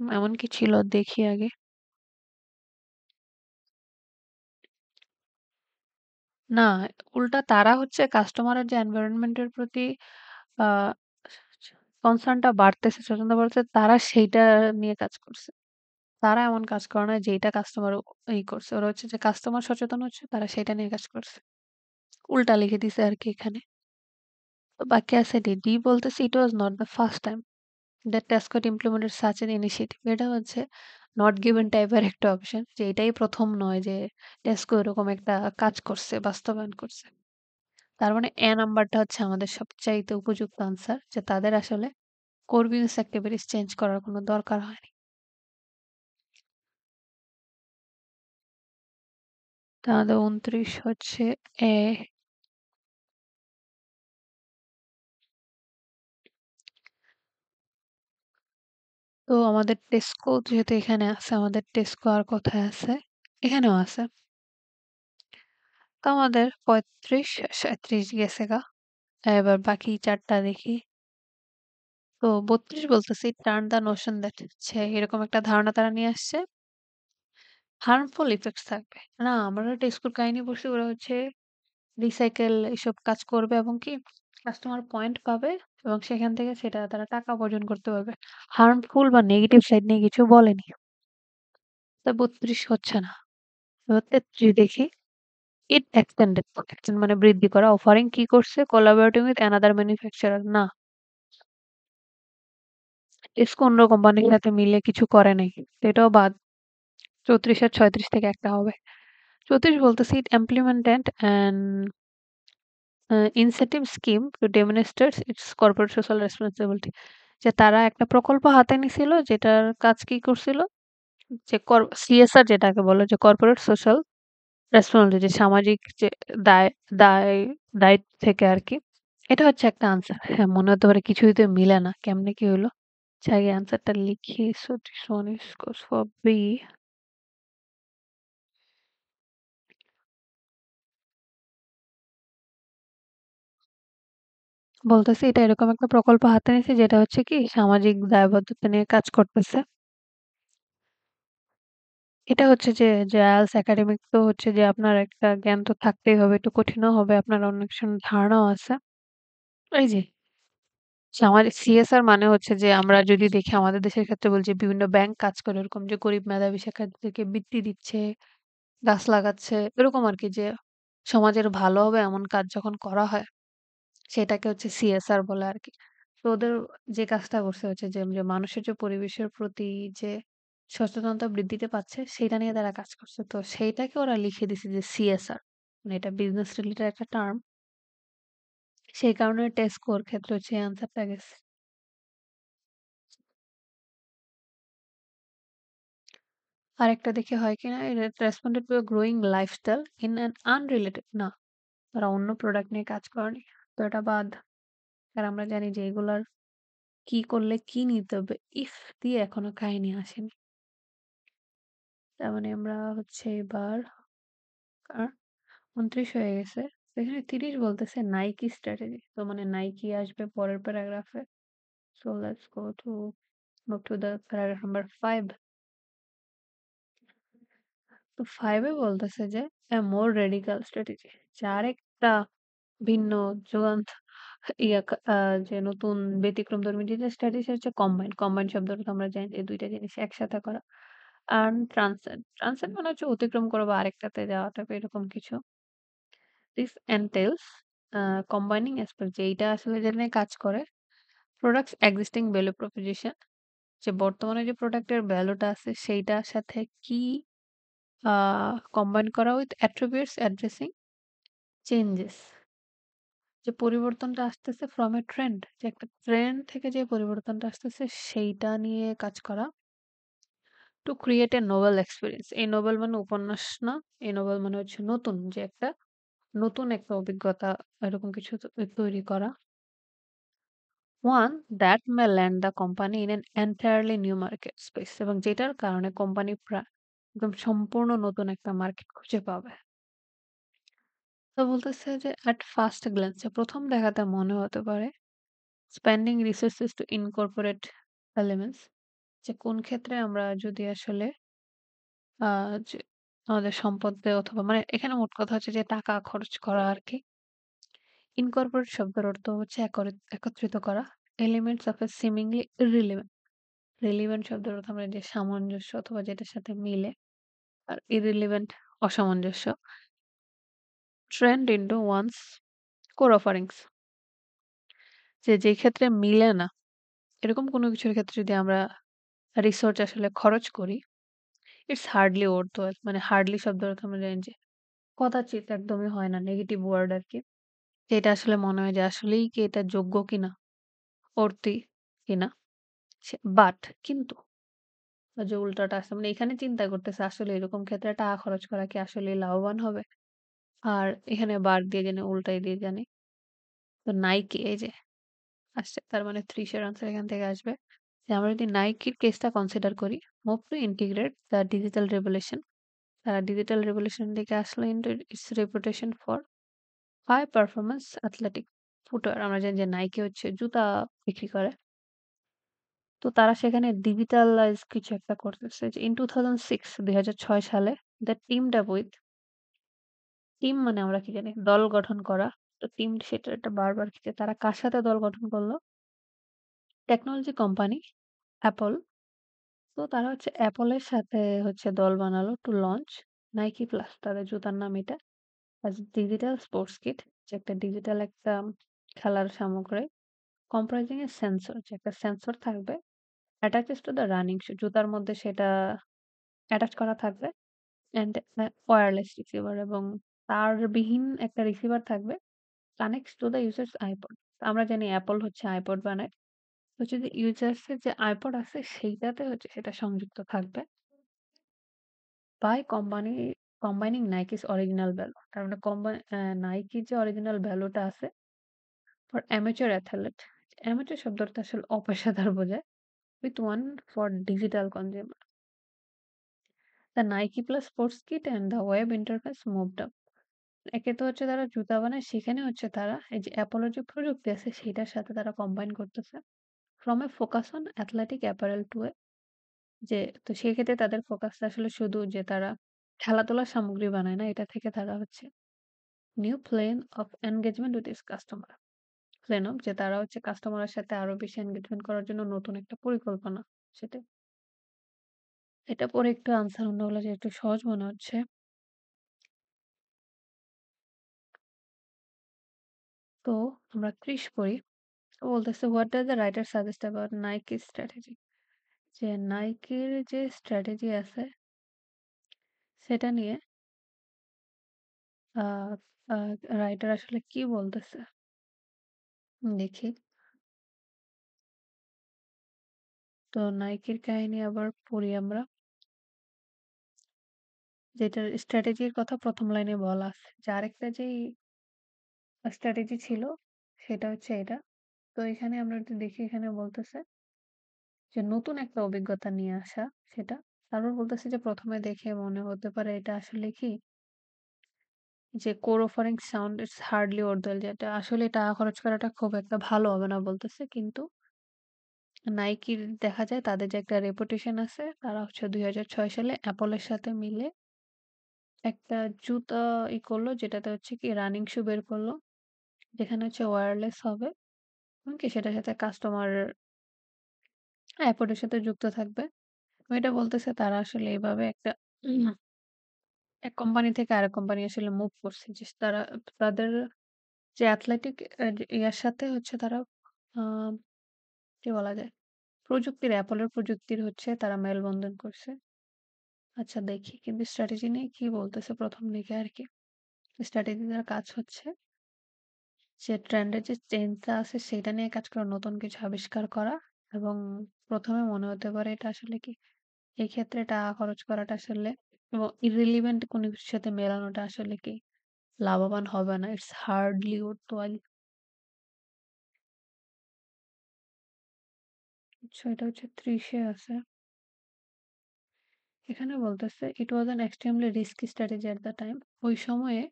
এমন কি ছিল দেখি আগে। না, উল্টা তারা হচ্ছে কাস্টমারের যে এনভায়রনমেন্টের প্রতি আ কনসার্নটা বাড়তেছে, সচেতনতা বাড়তেছে, তারা সেইটা নিয়ে কাজ করছে। তারা এমন কাজ করে না যেইটা কাস্টমার করছে। ওরা হচ্ছে যে কাস্টমার সচেতন হচ্ছে, তারা সেটা নিয়ে কাজ করছে। উল্টা লিখে দিছে আরকি এখানে। তো বাকি আছে ডি। ডি বলতেছে, "It was not the first time that Tascott implemented such an initiative" এটা হচ্ছে নট গিভেন টাইপের একটা অপশন। যে এটাই ১ম নয় যে টেস্কো এরকম একটা কাজ করছে, বাস্তবায়ন করছে। তার মানে এ নাম্বারটা হচ্ছে আমাদের সবচাইতে উপযুক্ত আনসার যে তাদের আসলে কোর বিজনেস এক্টিভিটিস চেঞ্জ করার কোনো দরকার হয়নি। তাহলে ২৯ হচ্ছে এ। তো আমাদের টেস্কো যেহেতু এখানে আছে, আমাদের টেস্কো আর কোথায় আছে? এখানেও আছে। তো আমাদের ৩৫, ৩৭ গেছে গা। এবার বাকি ৪ টা দেখি। তো ৩২ বলতেছি টার্ন দ্য নোশন দ্যাট হচ্ছে এরকম একটা ধারণা তারা নিয়ে আসছে। হার্মফুল ইফেক্টস থাকবে। না আমরা টেস্কোর কাহিনী পড়ছি ওরা হচ্ছে রিসাইকেল এসব কাজ করবে এবং কি কাস্টমার পয়েন্ট পাবে এবং সেখান থেকে সেটা তারা টাকা উপার্জন করতে পারবে। হার্মফুল বা নেগেটিভ সাইড নিয়ে কিছু বলেনি। তো ৩২ হচ্ছে না। এবার ৩৩ দেখি। ইট এক্সটেন্ডেড এক্সটেন্ড মানে বৃদ্ধি করা। অফারিং কি করছে? কোলাবোরেটিং উইথ অ্যানাদার ম্যানুফ্যাকচারার না। টেস্কো অন্য কোম্পানির সাথে মিলে কিছু করে নাই। তো এটাও বাদ। ৩৪ আর ৩৬ থেকে একটা হবে। ৩৪ বলতেছে it implemented an incentive scheme to demonstrate its corporate social responsibility যে তারা একটা প্রকল্প হাতে নিছিল যেটার কাজ কি করছিল? যে সিএসআর যেটাকে বলে যে কর্পোরেট সোশ্যাল রেসপন্সিবিলিটি যে সামাজিক যে দায় দায় দায়িত্ব থেকে আরকি। এটা হচ্ছে একটা আনসার। হ্যাঁ, মনে হতে পারে কিছুই তো মিলে না। কেমনে কি হইলো? আচ্ছা আগে আনসারটা লিখি। So this one is goes for B. বলতেছে এটা এরকম একটা প্রকল্প হাতে নিছে যেটা হচ্ছে কি সামাজিক দায়বদ্ধতা নিয়ে কাজ করতেছে। এটা হচ্ছে যে IELTS একাডেমিক তো হচ্ছে যে আপনার একটা জ্ঞান তো থাকতেই হবে। একটু কঠিনও হবে। আপনার অনেক ধারণাও আছে। এই যে সামাজিক CSR মানে হচ্ছে যে আমরা যদি দেখি আমাদের দেশের ক্ষেত্রে বলছি বিভিন্ন ব্যাংক কাজ করে এরকম যে গরিব মেধাবী শিক্ষার্থীদেরকে বৃত্তি দিচ্ছে, গাছ লাগাচ্ছে এরকম আরকি যে সমাজের ভালো হবে এমন কাজ যখন করা হয় সেটাকে হচ্ছে CSR বলে আরকি। তো ওদের যে কাজটা করছে হচ্ছে যে মানুষের যে পরিবেশের প্রতি যে সচেতনতা বৃদ্ধিতে পাচ্ছে সেটা নিয়ে তারা কাজ করছে। তো সেইটাকে ওরা লিখে দিছে যে CSR মানে এটা বিজনেস রিলেটেড একটা টার্ম। সেই কারণে টেস্ট স্কোর ক্ষেত্রে হচ্ছে এই আনসারটা গেছে। আরেকটা দেখে হয় কিনা it responded to a growing lifestyle in an unrelated না, তারা অন্য প্রোডাক্ট নিয়ে কাজ করেনি। তো এটা বাদ। আর আমরা জানি যে এগুলার কি করলে কি নিতে হবে ইফ দিয়ে এখনো কাহিনী আসেনি। তার মানে আমরা হচ্ছে এবার আর ২৯ হয়ে গেছে। তো এখানে ৩০ বলতেছে নাইকি স্ট্র্যাটেজি। তো মানে নাইকি আসবে পরের প্যারাগ্রাফে। So let's go to move to the paragraph number ৫। তো ৫ এ বলতেছে যে a more radical strategy, যে আরেকটা ভিন্ন যুগান্ত ইয়া যে নতুন ব্যতিক্রমধর্মী যে স্ট্র্যাটেজি হচ্ছে কম্বাইন। কম্বাইন শব্দটা তো আমরা জানি যে ২ টা জিনিস একসাথে করা। আর ট্রান্সেন্ড। ট্রান্সেন্ড মানে হচ্ছে অতিক্রম করা বা আরেকটাতে যাওয়া টাইপের এরকম কিছু। This entails combining aspects, যে এইটা আসলে যেটা নিয়ে কাজ করে products existing value proposition, যে বর্তমানে যে প্রোডাক্টের ভ্যালুটা আছে সেইটার সাথে কি কম্বাইন করা উইথ attributes addressing চেঞ্জেস, যে পরিবর্তনটা আসতেছে ফ্রম এ ট্রেন্ড, যে একটা ট্রেন্ড থেকে যে পরিবর্তনটা আসতেছে সেইটা নিয়ে কাজ করা। To create a Nobel experience, এই নোবেল মানে উপন্যাস না, এই নোবেল মানে হচ্ছে নতুন, যে একটা নতুন একটা অভিজ্ঞতা এরকম কিছু তৈরি করা। One that may land the company in an entirely new market space, এবং যেটার কারণে কোম্পানি একদম সম্পূর্ণ নতুন একটা মার্কেট খুঁজে পাবে। তো বলতেছে যে at first glance, প্রথম দেখাতে মনে হতে পারে spending resources to incorporate elements, যে কোন ক্ষেত্রে আমরা যদি আসলে যে আমাদের সম্পদে অথবা মানে এখানে মোট কথা হচ্ছে যে টাকা খরচ করা আর কি। ইনকর্পোরেট শব্দের অর্থ হচ্ছে একত্রিত করা elements of a seemingly irrelevant। Relevant শব্দের অর্থ আমরা যে সামঞ্জস্য অথবা যেটার সাথে মিলে, আর ইররিলেভেন্ট অসামঞ্জস্য। Trend into one's core offerings, যে যেই ক্ষেত্রে মিলে না এরকম কোনো কিছুর ক্ষেত্রে যদি আমরা রিসোর্স আসলে খরচ করি, ইটস হার্ডলি ওর্থওয়াল, মানে হার্ডলি শব্দের অর্থ আমরা জানি যে কদাচিৎ, একদমই হয় না, নেগেটিভ ওয়ার্ড আর কি। যে এটা আসলে মনে হয় যে আসলেই কি এটা যোগ্য কিনা, অর্থী কিনা। বাট কিন্তু যে উল্টাটা আছে মানে এখানে চিন্তা করতেছে আসলে এরকম ক্ষেত্রে টাকা খরচ করা কি আসলে লাভবান হবে। আর এখানে বার দিয়ে জেনে উল্টাই দিয়ে জানি। তো নাইকি এই যে আসছে, তার মানে ৩০ এর আনসার এখান থেকে আসবে। যে আমরা যদি নাইকির কেসটা কনসিডার করি, move to integrate the digital revolution, তারা ডিজিটাল রেভলিউশন থেকে আসলো into its reputation for high performance athletic footwear. আমরা জানি যে নাইকি হচ্ছে জুতা বিক্রি করে। তো তারা সেখানে ডিজিটালাইজ কিছু একটা করতেছে, যে ইন 2006 সালে দ্য টিমড আপ উইথ, টিম মানে আমরা কি জানি দল গঠন করা। তো টিম সেটা একটা বারবার কি যে তারা কার সাথে দল গঠন করলো? Technology company Apple. তো তারা হচ্ছে অ্যাপলের সাথে হচ্ছে দল বানালো টু লঞ্চ নাইকি প্লাস, তাদের জুতার নাম এটা। অ্যাজ ডিজিটাল স্পোর্টস কিট, যে একটা ডিজিটাল একটা খেলার সামগ্রী। কম্প্রাইজিং এ সেন্সর, যে একটা সেন্সর থাকবে অ্যাটাচেস টু দ্য রানিং শু, জুতার মধ্যে সেটা অ্যাটাচ করা থাকবে। অ্যান্ড ওয়্যারলেস রিসিভার, এবং তারবিহীন একটা রিসিভার থাকবে connects to the users iPod. আমরা জানি অ্যাপল হচ্ছে আইপড বানায়। তো যদি ইউজার্স এর যে আইপড আছে সেইটাতে হচ্ছে সেটা সংযুক্ত থাকবে বাই কম্বাইনিং নাইকিস অরিজিনাল ভ্যালু। তার মানে নাইকির যে অরিজিনাল ভ্যালুটা আছে ফর অ্যামেচার অ্যাথলেট, অ্যামেচার শব্দটা আসলে অপেশাদার বোঝায়, with one for digital consumer. The Nike plus sports kit and the web interface moved up. একে তো হচ্ছে তারা জুতা বানায়, সেখানে হচ্ছে তারা এই যে অ্যাপোলোর যে প্রযুক্তি আছে সেটার সাথে তারা কম্বাইন করতেছে। From a focus on athletic apparel to a, যে তো সেক্ষেত্রে তাদের ফোকাসটা আসলে শুধু যে তারা খেলাধুলার সামগ্রী বানায় না, এটা থেকে তারা হচ্ছে new plane of engagement with its customer, plane of যে তারা হচ্ছে কাস্টমারের সাথে আরো বেশি এনগেজমেন্ট করার জন্য নতুন একটা পরিকল্পনা। সেটা এটা পরে একটু আনসার অন্যগুলো যে একটু সহজ মনে হচ্ছে। তো আমরা ৩০ পড়ি। ও বলতেছে what does the writer suggest about Nike strategy, যে নাইকির যে স্ট্র্যাটেজি আছে সেটা নিয়ে আহ রাইটার আসলে কি বলতেছে দেখি। তো নাইকির কাহিনী আবার পড়ি আমরা। যেটার স্ট্র্যাটেজির কথা ১ম লাইনে বলা আছে। যে আরেকটা যেই স্ট্র্যাটেজি ছিল সেটা হচ্ছে এটা। তো এখানে আমরা যদি দেখি এখানে বলতেছে যে নতুন একটা অভিজ্ঞতা নিয়ে আসা সেটা। তারপর বলতেছে যে ১ম এ দেখে মনে হতে পারে এটা আসলে কি যে core offering sound it's hardly worthwhile যেটা আসলে টাকা খরচ করাটা খুব একটা ভালো হবে না বলতেছে। কিন্তু নাইকির দেখা যায় তাদের যে একটা রেপুটেশন আছে তারা হচ্ছে ২০০৬ সালে অ্যাপলের সাথে মিলে একটা জুতা করলো যেটাতে হচ্ছে কি রানিং শু বের করলো। যেখানে হচ্ছে ওয়্যারলেস হবে। এমনকি সেটার সাথে কাস্টমার অ্যাপলের সাথে যুক্ত থাকবে। এটা বলতেছে তারা আসলে এভাবে একটা উম এক কোম্পানি থেকে আরেক কোম্পানি আসলে মুভ করছে। যে তারা তাদের যে অ্যাথলেটিক ইয়ার সাথে হচ্ছে তারা আ কি বলা যায়? প্রযুক্তির অ্যাপলের প্রযুক্তির হচ্ছে তারা মেলবন্ধন করছে। আচ্ছা দেখি কিন্তু স্ট্র্যাটেজি নিয়ে কি বলতেছে ১ম দিকে আরকি। স্ট্র্যাটেজি দেওয়ার কাজ হচ্ছে যে ট্রেন্ডের যে চেঞ্জটা আছে সেটা নিয়ে কাজ করা, নতুন কিছু আবিষ্কার করা এবং ১ম এ মনে হতে পারে এটা আসলে কি এই ক্ষেত্রে টাকা খরচ করাটা আসলে এবং irrelevant কোনো কিছুর সাথে মেলানোটা আসলে কি লাভবান হবে না। ইটস হার্ডলি worthwhile আচ্ছা এটা হচ্ছে ৩০ এ আছে। এখানে বলতেছে it was an extremely risky strategy at the time. ওই সময়ে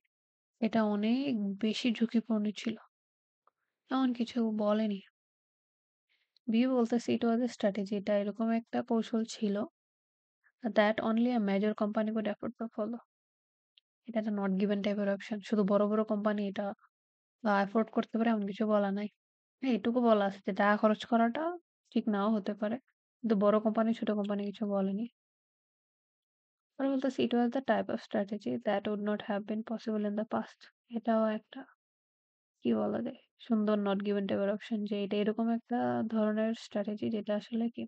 এটা অনেক বেশি ঝুঁকিপূর্ণ ছিল। এমন কিছু বলেনি। বিয়ে বলতেছে ইট ওয়াজ এ স্ট্র্যাটেজি এটা এরকম একটা কৌশল ছিল that only a major company could afford to follow. এটা একটা নট গিভেন টাইপের অপশন। শুধু বড়, বড় কোম্পানি এটা এফোর্ড করতে পারে এমন কিছু বলা নাই। হ্যাঁ, এটুকু বলা আছে যে টাকা খরচ করাটা ঠিক নাও হতে পারে। কিন্তু বড় কোম্পানি, ছোট কোম্পানি কিছু বলেনি। আর বলতেছে it was the type of strategy that would not have been possible in the past. এটাও একটা কি বলা যায়? সুন্দর নট গিভেন টাইপের অপশন যে এটা এরকম একটা ধরনের স্ট্র্যাটেজি যেটা আসলে কি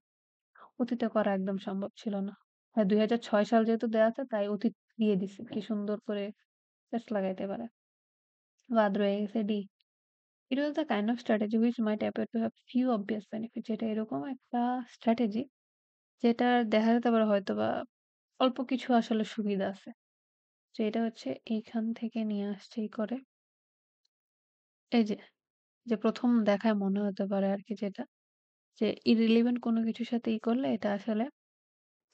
অতীতে করা একদম সম্ভব ছিল না। হ্যাঁ, ২০০৬ সাল যেহেতু দেয়া আছে তাই অতীত দিয়ে দিছে। কি সুন্দর করে সেস লাগাইতে পারে। বাদ রয়ে গেছে D. It was the kind of strategy which might appear to have few obvious benefits যেটা এরকম একটা স্ট্র্যাটেজি যেটার দেখা যেতে পারে হয়তোবা অল্প কিছু আসলে সুবিধা আছে। তো এটা হচ্ছে এইখান থেকে নিয়ে আসছে করে এই যে, যে ১ম দেখায় মনে হতে পারে আরকি যেটা যে irrelevant কোনো কিছুর সাথে করলে এটা আসলে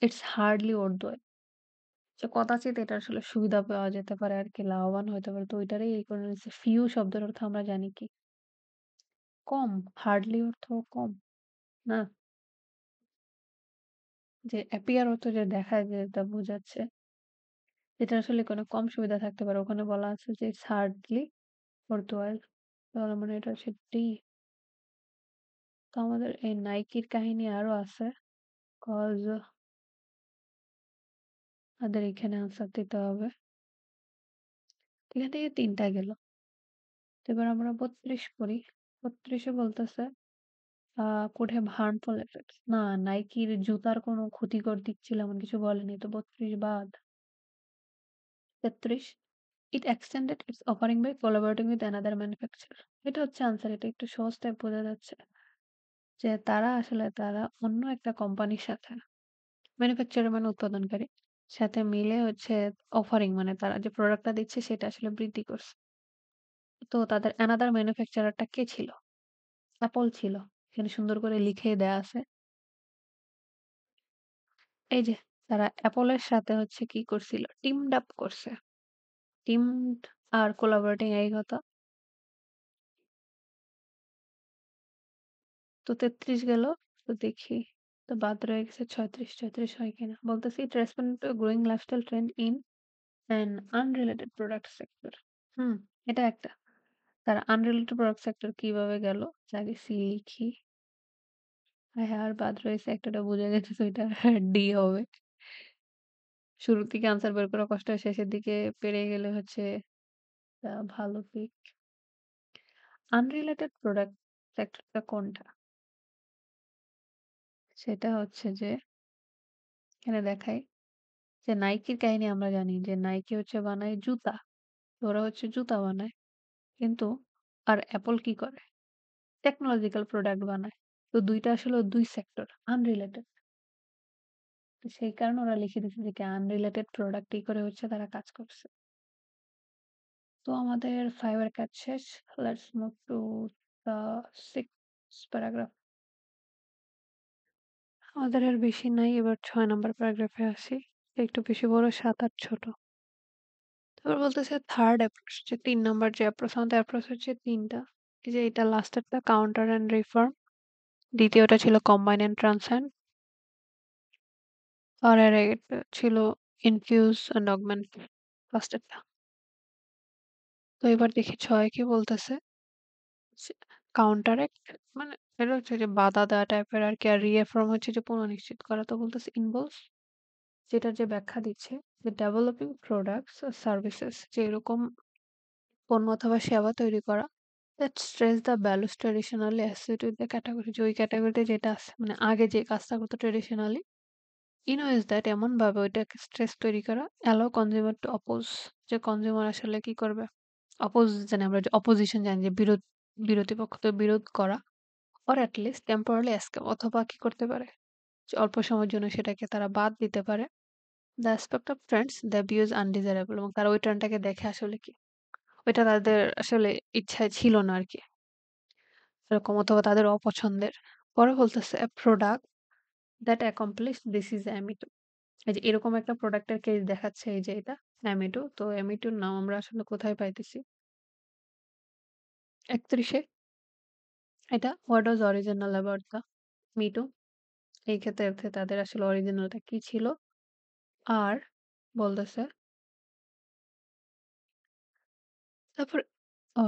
ইটস হার্ডলি worthwhile যে কদাচিৎ এটা আসলে সুবিধা পাওয়া যেতে পারে আরকি লাভবান হইতে পারে। তো ওইটারই করে নিচ্ছে। ফিউ শব্দের অর্থ আমরা জানি কি? কম, হার্ডলি অর্থ কম, না? যে অ্যাপিয়ার অর্থ যে দেখায় যেটা বোঝাচ্ছে, যেটা আসলে কোনো কম সুবিধা থাকতে পারে। ওখানে বলা আছে যে ইটস হার্ডলি worthwhile তাহলে মানে এটা হচ্ছে ডি। তো আমাদের এই নাইকির কাহিনী আরো আছে। কজ আমাদের এখানে আনসার দিতে হবে। এখান থেকে ৩ টা গেল। তো এবার আমরা ৩২ করি। ৩২ এ বলতেছে could have harmful effects না নাইকির জুতার কোনো ক্ষতিকর দিক ছিল এমন কিছু বলেনি। তো ৩২ বাদ। ৩৩ It extended its offering by collaborating with another manufacturer. এটা হচ্ছে আনসার। এটা একটু সহজ টাইপ বোঝা যাচ্ছে। যে তারা আসলে তারা অন্য একটা কোম্পানির সাথে ম্যানুফ্যাকচারার মানে উৎপাদনকারী সাথে মিলে হচ্ছে অফারিং মানে তারা যে প্রোডাক্টটা দিচ্ছে সেটা আসলে বৃদ্ধি করছে। তো তাদের অ্যানাদার ম্যানুফ্যাকচারারটা কে ছিল? অ্যাপল ছিল। এখানে সুন্দর করে লিখে দেয়া আছে। এই যে তারা অ্যাপলের সাথে হচ্ছে কি করছিল? টিমড আপ করছে। টিমড আর কোলাবোরেটিং একই কথা। তো ৩৩ গেল। তো দেখি। তো বাদ রয়ে গেছে ৩৬। ৩৬ হয় কিনা? বলতেছি it responded to a growing lifestyle trend in an unrelated product sector. হুম, এটা একটা। তার আনরিলেটেড প্রোডাক্ট সেক্টর কিভাবে গেল? আগে সি লিখি। হ্যাঁ, হ্যাঁ, আর বাদ রয়েছে একটাটা বোঝা যাইতেছে ওইটা ডি হবে। শুরুর দিকে আনসার বের করা কষ্ট হয়, শেষের দিকে পেরে গেলে হচ্ছে ভালো পিক। আনরিলেটেড প্রোডাক্ট সেক্টরটা কোনটা? সেটা হচ্ছে যে এখানে দেখাই যে নাইকির কাহিনী আমরা জানি যে নাইকি হচ্ছে বানায় জুতা। তো ওরা হচ্ছে জুতা বানায়। কিন্তু আর অ্যাপল কি করে? টেকনোলজিক্যাল প্রোডাক্ট বানায়। তো ২ টা আসলে ২ সেক্টর আনরিলেটেড। তো সেই কারণে ওরা লিখে দিছে যে কি আনরিলেটেড প্রোডাক্ট ই করে হচ্ছে তারা কাজ করছে। তো আমাদের 5 এর কাজ শেষ। Let's move to the 6 paragraph. আমাদের আর বেশি নাই। এবার ৬ নাম্বার প্যারাগ্রাফে আসি। একটু বেশি বড়, ৭, ৮ ছোট। তারপর বলতেছে থার্ড অ্যাপ্রোচ, যে ৩ নাম্বার যে অ্যাপ্রোচ, আমাদের অ্যাপ্রোচ হচ্ছে ৩ টা। এই যে এটা লাস্টেরটা কাউন্টার অ্যান্ড রিফর্ম, দ্বিতীয়টা ছিল কম্বাইন অ্যান্ড ট্রান্সেন্ড, আর এর আগেরটা ছিল ইনফিউজ অ্যান্ড অগমেন্ট, লাস্টেরটা। তো এবার দেখি ৬ কি বলতেছে। কাউন্টারেক্ট মানে এটা হচ্ছে যে বাধা দেওয়া টাইপের আরকি। আর রিঅ্যাফার্ম হচ্ছে যে পুনঃনিশ্চিত করা। তো বলতেছে ইনভলভস, যেটার যে ব্যাখ্যা দিচ্ছে যে ডেভেলপিং প্রোডাক্টস আর সার্ভিসেস, যে এরকম পণ্য অথবা সেবা তৈরি করা that stress the values traditionally associated with the category, যে ওই ক্যাটাগরিতে যেটা আছে মানে আগে যে কাজটা করতো ট্রেডিশনালি, ইন ওয়েজ দ্যাট এমন ভাবে ওইটাকে স্ট্রেস তৈরি করা অ্যালাউ কনজিউমার টু অপোজ, যে কনজিউমার আসলে কি করবে, অপোজ জানি আমরা, যে অপোজিশন জানি যে বিরোধী পক্ষ তো বিরোধ করা, অর অ্যাটলিস্ট টেম্পোরারি এসকেপ, অথবা কি করতে পারে যে অল্প সময়ের জন্য সেটাকে তারা বাদ দিতে পারে। The aspect of Trends the views undesirable, এবং তারা ওই ট্রেন্ডটাকে দেখে আসলে কি ওইটা তাদের আসলে ইচ্ছায় ছিল না আরকি। এরকম অথবা তাদের অপছন্দের। পরে বলতেছে a product that accomplish this is Amito। এই যে এরকম একটা প্রোডাক্টের কেস দেখাচ্ছে, এই যে এটা Amito। তো Amito র নাম আমরা আসলে কোথায় পাইতেছি? ৩১ এ এটা what was original about the Mito, এই ক্ষেত্রে হচ্ছে তাদের আসলে অরিজিনালটা কি ছিল? আর বলতেছে তারপর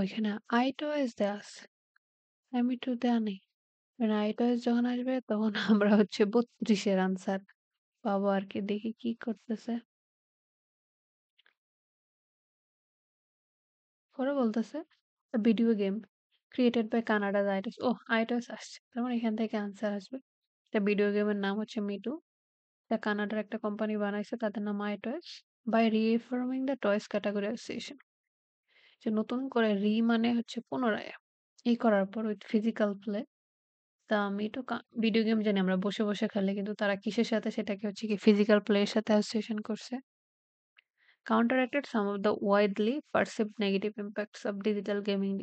এখানে iToys দেয়া আছে। Amito দেয়া নেই। মানে iToys যখন আসবে তখন আমরা হচ্ছে ৩২ এর আনসার পাবো আরকি। দেখি কি করতেছে। পরে বলতেছে ভিডিও গেম ক্রিয়েটেড বাই কানাডার আইটস। আইটস আসছে, তার মানে এখান থেকে আনসার আসবে। একটা ভিডিও গেমের নাম হচ্ছে মিটু, এটা কানাডার একটা কোম্পানি বানাইছে, তাদের নাম আইটস। By reforming the toys category association, যে নতুন করে মানে হচ্ছে পুনরায় এই করার পর উইথ ফিজিক্যাল প্লে তা মিটু ভিডিও গেম জানি আমরা বসে বসে খেলে, কিন্তু তারা কিসের সাথে সেটাকে হচ্ছে কি ফিজিক্যাল প্লে এর সাথে অ্যাসোসিয়েশন করছে। counteracted some of the widely perceived negative impacts of digital gaming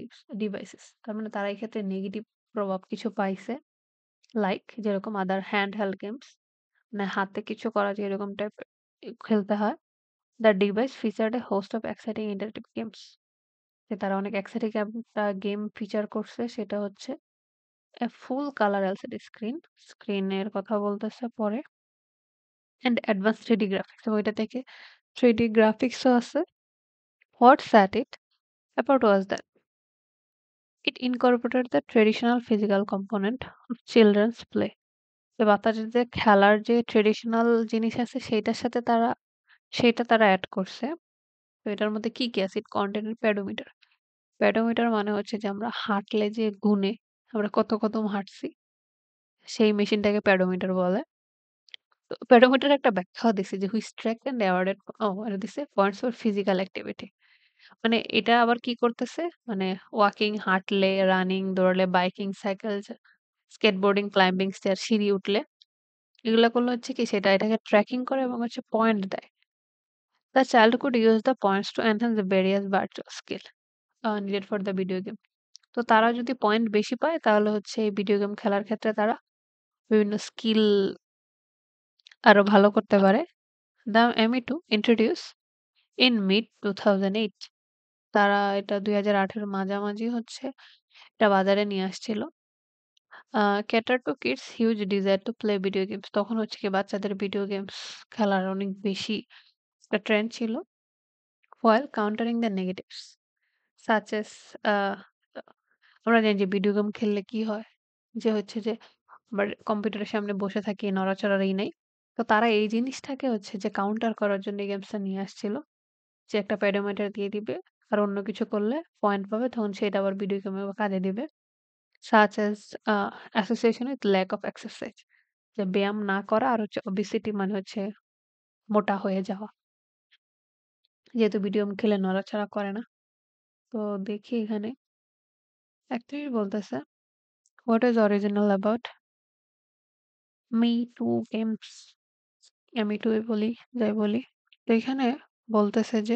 devices, তার মানে তারা এই ক্ষেত্রে নেগেটিভ প্রভাব কিছু পাইছে, লাইক যেরকম আদার হ্যান্ড হেল্ড গেমস, মানে হাতে কিছু করা যে এরকম টাইপ খেলতে হয়। The device featured A host of exciting interactive games, যে তারা অনেক এক্সাইটিং একটা গেম ফিচার করছে, সেটা হচ্ছে এ ফুল কালার এলসিডি স্ক্রিন, স্ক্রিনের কথা বলতেছে পরে, অ্যান্ড অ্যাডভান্স থ্রিডি গ্রাফিক্স, এবং এটা থেকে থ্রিডি গ্রাফিক্সও আছে। What set it apart was that it incorporated the traditional physical component of children's play, যে বাচ্চাদের যে খেলার যে ট্রেডিশনাল জিনিস আছে সেটা তারা অ্যাড করছে। তো এটার মধ্যে কি কি আছে? ইট কন্টেন্ট প্যাডোমিটার। প্যাডোমিটার মানে হচ্ছে যে আমরা হাঁটলে যে গুনে আমরা কত কদম হাঁটছি, সেই মেশিনটাকে প্যাডোমিটার বলে। তো প্যাডোমিটার একটা ব্যাখ্যাও দিছে যে হুইচ ট্র্যাক এন্ড অ্যাওয়ার্ডেড, এটা দিছে পয়েন্টস ফর ফিজিক্যাল অ্যাক্টিভিটি। মানে এটা আবার কি করতেছে, মানে ওয়াকিং হাঁটলে, রানিং দৌড়ালে, biking, cycle, skateboarding, climbing stair, সিঁড়ি উঠলে এগুলা করলে হচ্ছে কি সেটা এটাকে ট্র্যাকিং করে এবং হচ্ছে পয়েন্ট দেয়। The child could use the points to enhance the various virtual skill needed for the video game. তো তারা যদি পয়েন্ট বেশি পায় তাহলে হচ্ছে এই ভিডিও গেম খেলার ক্ষেত্রে তারা বিভিন্ন স্কিল আরো ভালো করতে পারে। The ME2 introduced in mid 2008, তারা এটা 2018 মাঝামাঝি হচ্ছে এটা বাজারে নিয়ে আসছিল। cater to kids huge desire to play video games, তখন হচ্ছে কি বাচ্চাদের ভিডিও গেমস খেলার অনেক বেশি একটা ট্রেন্ড ছিল। while countering the negatives such as আহ আমরা জানি যে ভিডিও গেম খেললে কি হয়, যে হচ্ছে যে আবার কম্পিউটারের সামনে বসে থাকি, নড়াচড়ারই নাই। তো তারা এই জিনিসটাকে হচ্ছে যে কাউন্টার করার জন্য এই গেমসটা নিয়ে আসছিল, যে একটা পেডোমিটার দিয়ে দিবে আর অন্য কিছু করলে পয়েন্ট পাবে, তখন সেটা আবার ভিডিও গেমে কাজে দিবে। such as association with lack of exercise, যে ব্যায়াম না করা আর হচ্ছে obesity মানে হচ্ছে মোটা হয়ে যাওয়া, যেহেতু ভিডিও গেম খেলে নড়াচড়া করে না। তো দেখি এখানে একচুয়ালি বলতেছে what is original about Me Too games, আমি2 বলি, যাই বলি। তো এখানে বলতেছে যে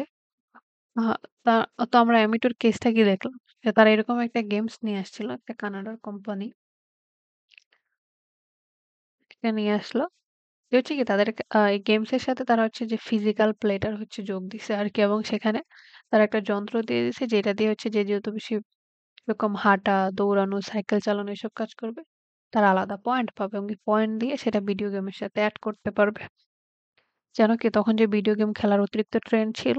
আ তা তো আমরা আমি2 এর কেসটা কি দেখলাম? যে তারা এরকম একটা গেমস নিয়ে আসছিল। একটা কানাডার কোম্পানি এটা নিয়ে আসলো। যে হচ্ছে কি তাদের এই গেমস এর সাথে তারা হচ্ছে যে ফিজিক্যাল প্লেটার হচ্ছে যোগ দিছে আরকি এবং সেখানে তারা একটা যন্ত্র দিয়ে দিছে যেটা দিয়ে হচ্ছে যে যেহেতু বেশি এরকম হাঁটা, দৌড়ানো, সাইকেল চালানো এসব কাজ করবে, তারা আলাদা পয়েন্ট পাবে এবং এই পয়েন্ট দিয়ে সেটা ভিডিও গেমের সাথে এড করতে পারবে। যেন কি তখন যে ভিডিও গেম খেলার অতিরিক্ত ট্রেন্ড ছিল,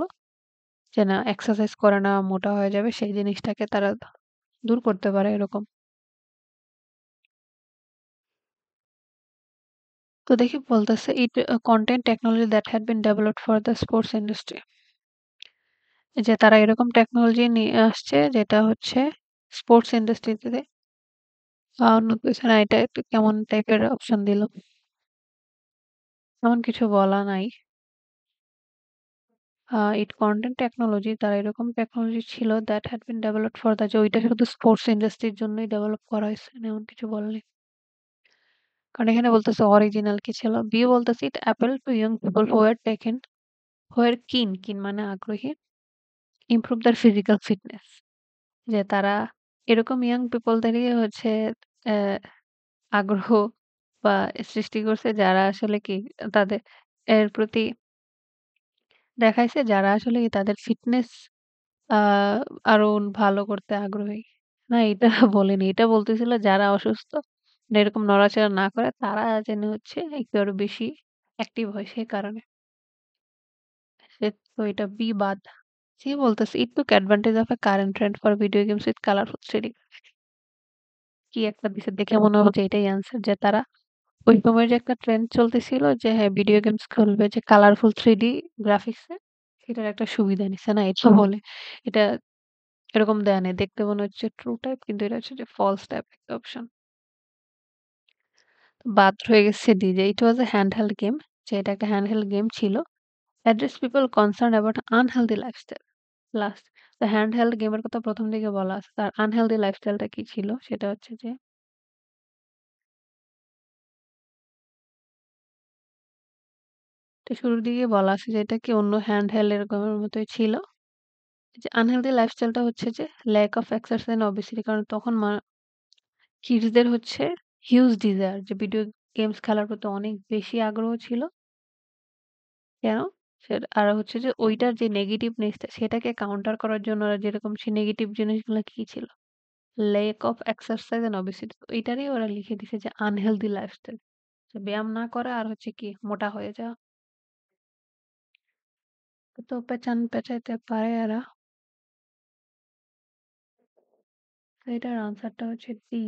যে না এক্সারসাইজ করে না মোটা হয়ে যাবে সেই জিনিসটাকে তারা দূর করতে পারে এরকম। তো দেখি বলতেছে content technology that had been developed for the sports industry. যে তারা এরকম টেকনোলজি নিয়ে আসছে যেটা হচ্ছে স্পোর্টস ইন্ডাস্ট্রিতে উন্নত হইছে না এটা একটু কেমন টাইপের অপশন দিল? এমন কিছু বলা নাই। ইট কনটেন্ট টেকনোলজি তারা এরকম টেকনোলজি ছিল that had been developed for the যে ওইটা শুধু স্পোর্টস ইন্ডাস্ট্রির জন্যই ডেভেলপ করা হয়েছে এমন কিছু বলেনি। কারণ এখানে বলতেছে অরিজিনাল কি ছিল। বি বলতেছে it appeal to young people who are keen মানে আগ্রহী, ইমপ্রুভ দেয়ার ফিজিক্যাল ফিটনেস। যে তারা এরকম ইয়াং পিপলদেরই হচ্ছে অ্যা আগ্রহ বা সৃষ্টি করছে যারা আসলে কি তাদের এর প্রতি দেখাইছে যারা আসলে কি তাদের ফিটনেস আ আরো ভালো করতে আগ্রহী। না এটা বলেনি। এটা বলতেছিল যারা অসুস্থ মানে এরকম নড়াচড়া না করে তারা যেন হচ্ছে একটু আরো বেশি অ্যাক্টিভ হয় সে কারণে। সে তো এটা বি বাদ। সি বলতেছে it took advantage of a current trend for video games with colorful 3D কি একটা দিছে দেখে মনে হচ্ছে এটাই অ্যান্সার যে তারা ওই সময় যে একটা ট্রেন্ড চলতেছিল যে হ্যাঁ ভিডিও গেমস খেলবে যে কালারফুল 3D গ্রাফিক্স এ সেটার একটা সুবিধা নিছে না এটা বলে। এটা এরকম দেয়া নেই। দেখতে মনে হচ্ছে ট্রু টাইপ কিন্তু এটা হচ্ছে যে ফলস টাইপ একটা অপশন। বাদ রয়ে গেছে ডি যে ইট ওয়াজ a handheld গেম যে এটা একটা হ্যান্ডহেল্ড গেম ছিল। Address people concerned about unhealthy lifestyle. Last তো হ্যান্ডহেল্ড গেমের কথা ১ম দিকে বলা আছে। তার আনহেলথি লাইফস্টাইলটা কি ছিল? সেটা হচ্ছে যে এটা শুরুর দিকে বলা আছে যে এটা কি অন্য হ্যান্ডহেল্ড এরকমের মতোই ছিল। যে আনহেলথি লাইফস্টাইলটা হচ্ছে যে lack of exercise and obesity কারণ তখন কিডসদের হচ্ছে হিউজ ডিজায়ার যে ভিডিও গেমস খেলার প্রতি অনেক বেশি আগ্রহ ছিল। কেন? আর হচ্ছে যে ঐটার যে নেগেটিভনেস টা সেটাকে কাউন্টার করার জন্য ওরা যেরকম সে নেগেটিভ জিনিসগুলা কি ছিল? Lack of exercise and obesity. তো এটারই ওরা লিখে দিছে যে আনহেলথি লাইফস্টাইল। যে ব্যায়াম না করা আর হচ্ছে কি মোটা হয়ে যাওয়া। তো পেঁচান পেঁচাইতে পারে এরা। তো এটার আনসারটা হচ্ছে ডি।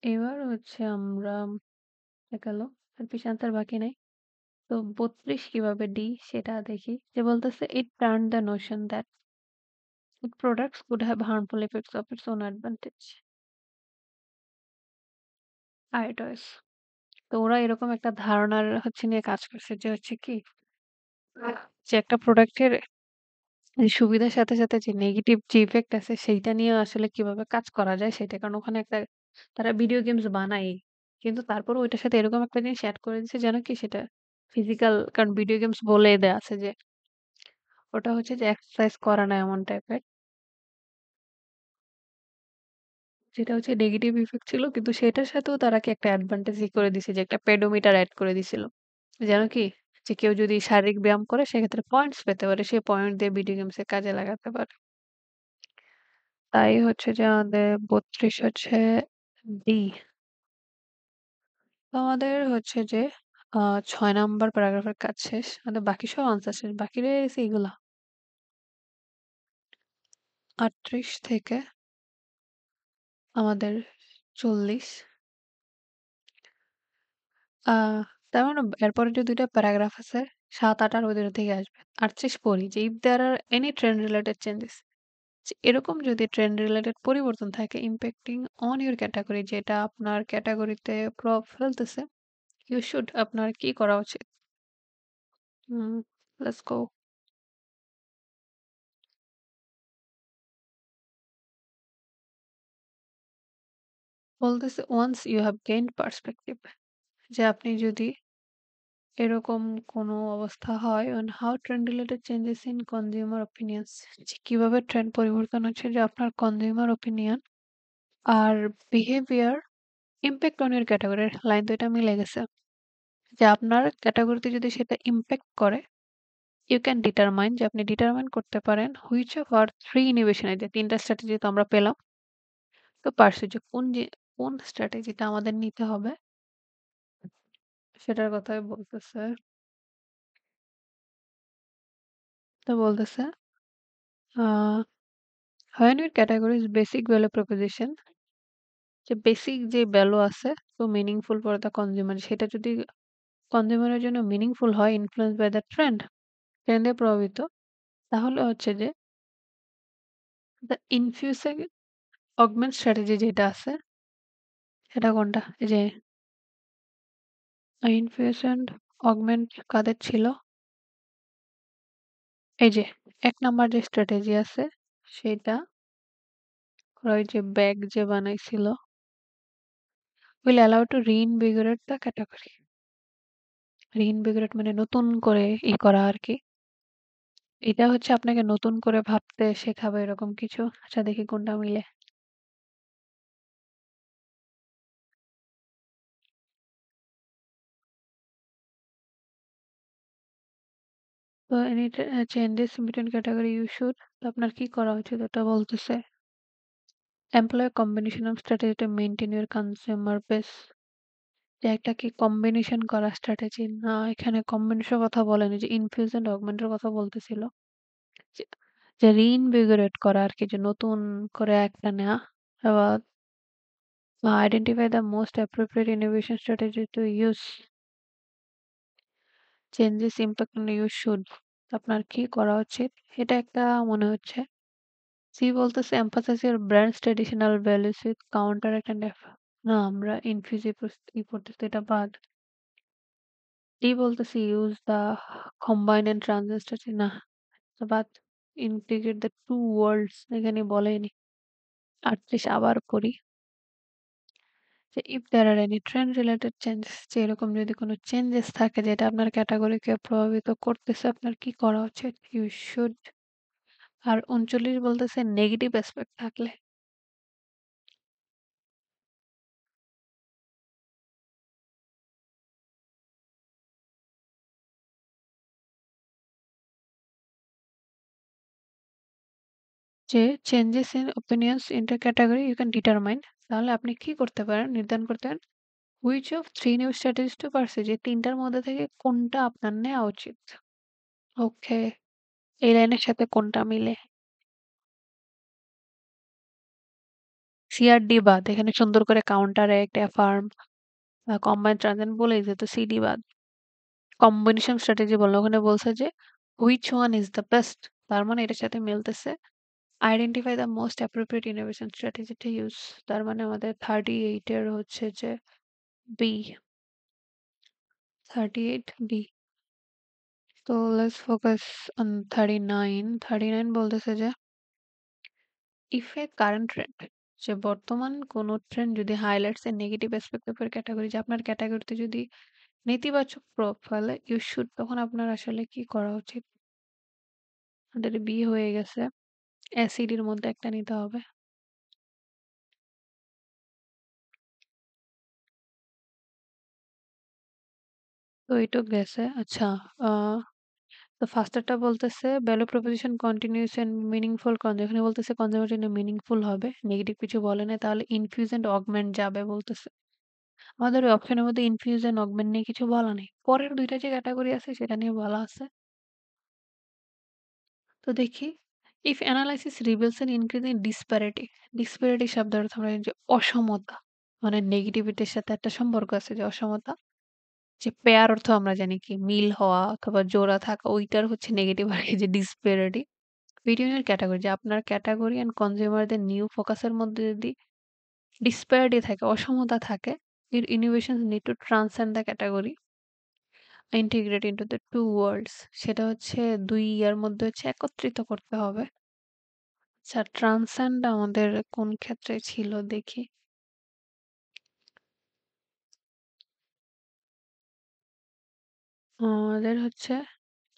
এবার হচ্ছে আমরা গেল আর পিছ আনসার বাকি নাই। তো ৩২ কিভাবে ডি সেটা দেখি। যে বলতেছে it turned the notion that food products could have harmful effects of its own advantage. iOS তো ওরা এরকম একটা ধারণার হচ্ছে নিয়ে কাজ করছে যে হচ্ছে কি যে একটা প্রোডাক্টের সুবিধার সাথে, সাথে যে নেগেটিভ যে ইফেক্ট আছে সেইটা নিয়ে আসলে কিভাবে কাজ করা যায় সেটা। কারণ ওখানে একটা তারা ভিডিও গেমস বানায়ই। কিন্তু তারপরেও ওইটার সাথে এরকম একটা জিনিস এড করে দিছে যেন কি সেটা ফিজিক্যাল কারণ ভিডিও গেমস বলে দেয়া আছে যে ওটা হচ্ছে যে এক্সারসাইজ করা না এমন টাইপের। যেটা হচ্ছে নেগেটিভ ইফেক্ট ছিল কিন্তু সেটার সাথেও তারা কি একটা অ্যাডভান্টেজ করে দিছে যে একটা পেডোমিটার এড করে দিছিল। যেন কি যে কেউ যদি শারীরিক ব্যায়াম করে সেক্ষেত্রে পয়েন্টস পেতে পারে। সেই পয়েন্ট দিয়ে ভিডিও গেমস এ কাজে লাগাতে পারে। তাই হচ্ছে যে আমাদের ৩২ হচ্ছে ডি। তো আমাদের হচ্ছে যে ৬ নাম্বার প্যারাগ্রাফের কাজ শেষ। আমাদের বাকি সব আনসার শেষ। বাকি রয়ে গেছে এগুলা। ৩৮ থেকে আমাদের ৪০ আ তার মানে এরপরে যে ২ টা প্যারাগ্রাফ আছে ৭, ৮ আর ওই ২ টা থেকে আসবে। ৩৮ পড়ি যে if there are any trend related changes যে এরকম যদি ট্রেন্ড রিলেটেড পরিবর্তন থাকে impacting on your category যেটা আপনার ক্যাটেগরিতে প্রভাব ফেলতেছে, you should আপনার কি করা উচিত? হুম, let's go. বলতেছে once you have gained perspective যে আপনি যদি এরকম কোনো অবস্থা হয় on how trend related changes in consumer opinions যে কিভাবে ট্রেন্ড পরিবর্তন হচ্ছে যে আপনার কনজিউমার ওপিনিয়ন আর behaviour impact on your category line ২ টা মিলে গেছে। যে আপনার ক্যাটেগরিতে যদি সেটা ইমপ্যাক্ট করে, ইউ ক্যান ডিটারমাইন যে আপনি ডিটারমাইন করতে পারেন হুইচ অফ আর 3 ইনোভেশন এই যে ৩ টা স্ট্র্যাটেজি তো আমরা পেলাম। তো পারসু যে কোন স্ট্র্যাটেজিটা আমাদের নিতে হবে সেটার কথাই বলতেছে। তো বলতেছে আ when your category's basic value proposition যে বেসিক যে ভ্যালু আছে তো মিনিংফুল ফর দ্য কনজিউমার সেটা যদি কনজিউমারের জন্য মিনিংফুল হয় ইনফ্লুয়েন্স বাই দ্য ট্রেন্ডে প্রভাবিত তাহলে হচ্ছে যে দ্য ইনফিউজিং অগমেন্ট স্ট্র্যাটেজি যেটা আছে সেটা কোনটা? এই যে ইনফিউশন অগমেন্ট কাদের ছিল? এই যে ১ নাম্বার যে স্ট্র্যাটেজি আছে সেটা ওরা ওই যে ব্যাগ যে বানাইছিল will allow to reinvigorate the category. reinvigorate মানে নতুন করে করা আরকি। এটা হচ্ছে আপনাকে নতুন করে ভাবতে শেখাবে এরকম কিছু। আচ্ছা দেখি কোনটা মিলে। তো any changes between category you should তো আপনার কি করা উচিত ওটা বলতেছে। employ a combination of strategy to maintain your consumer base যে একটা কি কম্বিনেশন করা স্ট্র্যাটেজি না এখানে কম্বিনেশন কথা বলেনি যে ইনফিউজ এন্ড অগমেন্টের কথা বলতেছিল যে যে রিইনভিগোরেট করা আর কি যে নতুন করে একটা নেয়া আবার identify the most appropriate innovation strategy to use changes impact on your should আপনার কি করা উচিত এটা একটা মনে হচ্ছে সি বলতেছে emphasise your brand's traditional values with counter and না আমরা ইনফিউজিভ পড়তেছি এটা বাদ ডি বলতেছি use the combine and transistor না তো বাদ ইন্টিগ্রেট দ্য টু ওয়ার্ল্ডস এখানে বলেনি ৩৮ আবার পড়ি যে if there are any trend related changes যে এরকম যদি কোনো চেঞ্জেস থাকে যেটা আপনার ক্যাটাগরিকে প্রভাবিত করতেছে আপনার কি করা উচিত ইউ শুড আর ৩৯ বলতেছে নেগেটিভ অ্যাসপেক্ট থাকলে যে changes in opinions inter category you can determine তাহলে আপনি কি করতে পারেন নির্ধারণ করতে পারেন which of three new strategies to pursue যে তিনটার মধ্যে থেকে কোনটা আপনার নেওয়া উচিত ওকে এই লাইনের সাথে কোনটা মিলে সিআরডি বাদ এখানে সুন্দর করে কাউন্টার একটা ফার্ম কম্বাইন্ড ট্রানজেকশন বলেই যেত সিডি বাদ কম্বিনেশন স্ট্র্যাটেজি বলল ওখানে বলছে যে which one is the best তার মানে এটার সাথে মিলতেছে identify the most appropriate innovation strategy to use তার মানে আমাদের 38 এর হচ্ছে যে বি 38 বি তো লেটস ফোকাস অন 39 39 বলতেছে যে ইফ এ কারেন্ট ট্রেন্ড যে বর্তমান কোন ট্রেন্ড যদি highlights A negative aspect of category যে আপনার ক্যাটাগরিতে যদি নেতিবাচক প্রভাব ফেলে ইউ শুড তখন আপনার আসলে কি করা উচিত আমাদের বি হয়ে গেছে অ্যাসিডির মধ্যে একটা নিতে হবে তো এইটুক গেছে আচ্ছা আহ তো ফার্স্টারটা বলতেছে value proposition continues and meaningful এখানে বলতেছে কনজারভেটিভ মিনিংফুল হবে নেগেটিভ কিছু বলে না তাহলে ইনফিউজ এন্ড অগমেন্ট যাবে বলতেছে আমাদের ওই অপশনের মধ্যে ইনফিউজ এন্ড অগমেন্ট নিয়ে কিছু বলা নেই পরের দুইটা যে ক্যাটাগরি আছে সেটা নিয়ে বলা আছে তো দেখি if analysis reveals N increase in disparity disparity শব্দের অর্থ আমরা জানি যে অসমতা মানে নেগেটিভিটির সাথে একটা সম্পর্ক আছে যে অসমতা যে পেয়ার অর্থ আমরা জানি কি মিল হওয়া অথবা জোড়া থাকা ওইটার হচ্ছে নেগেটিভ আর কি যে ডিসপ্যারিটি বিটুইনের ক্যাটাগরি যে আপনার ক্যাটাগরি অ্যান্ড কনজিউমারদের নিউ ফোকাসের মধ্যে যদি ডিসপ্যারিটি থাকে অসমতা থাকে your innovations need to transcend the category integrate into the two worlds সেটা হচ্ছে ২ ইয়ার মধ্যে হচ্ছে একত্রিত করতে হবে আচ্ছা ট্রান্সেন্ড আমাদের কোন ক্ষেত্রে ছিল দেখি আমাদের হচ্ছে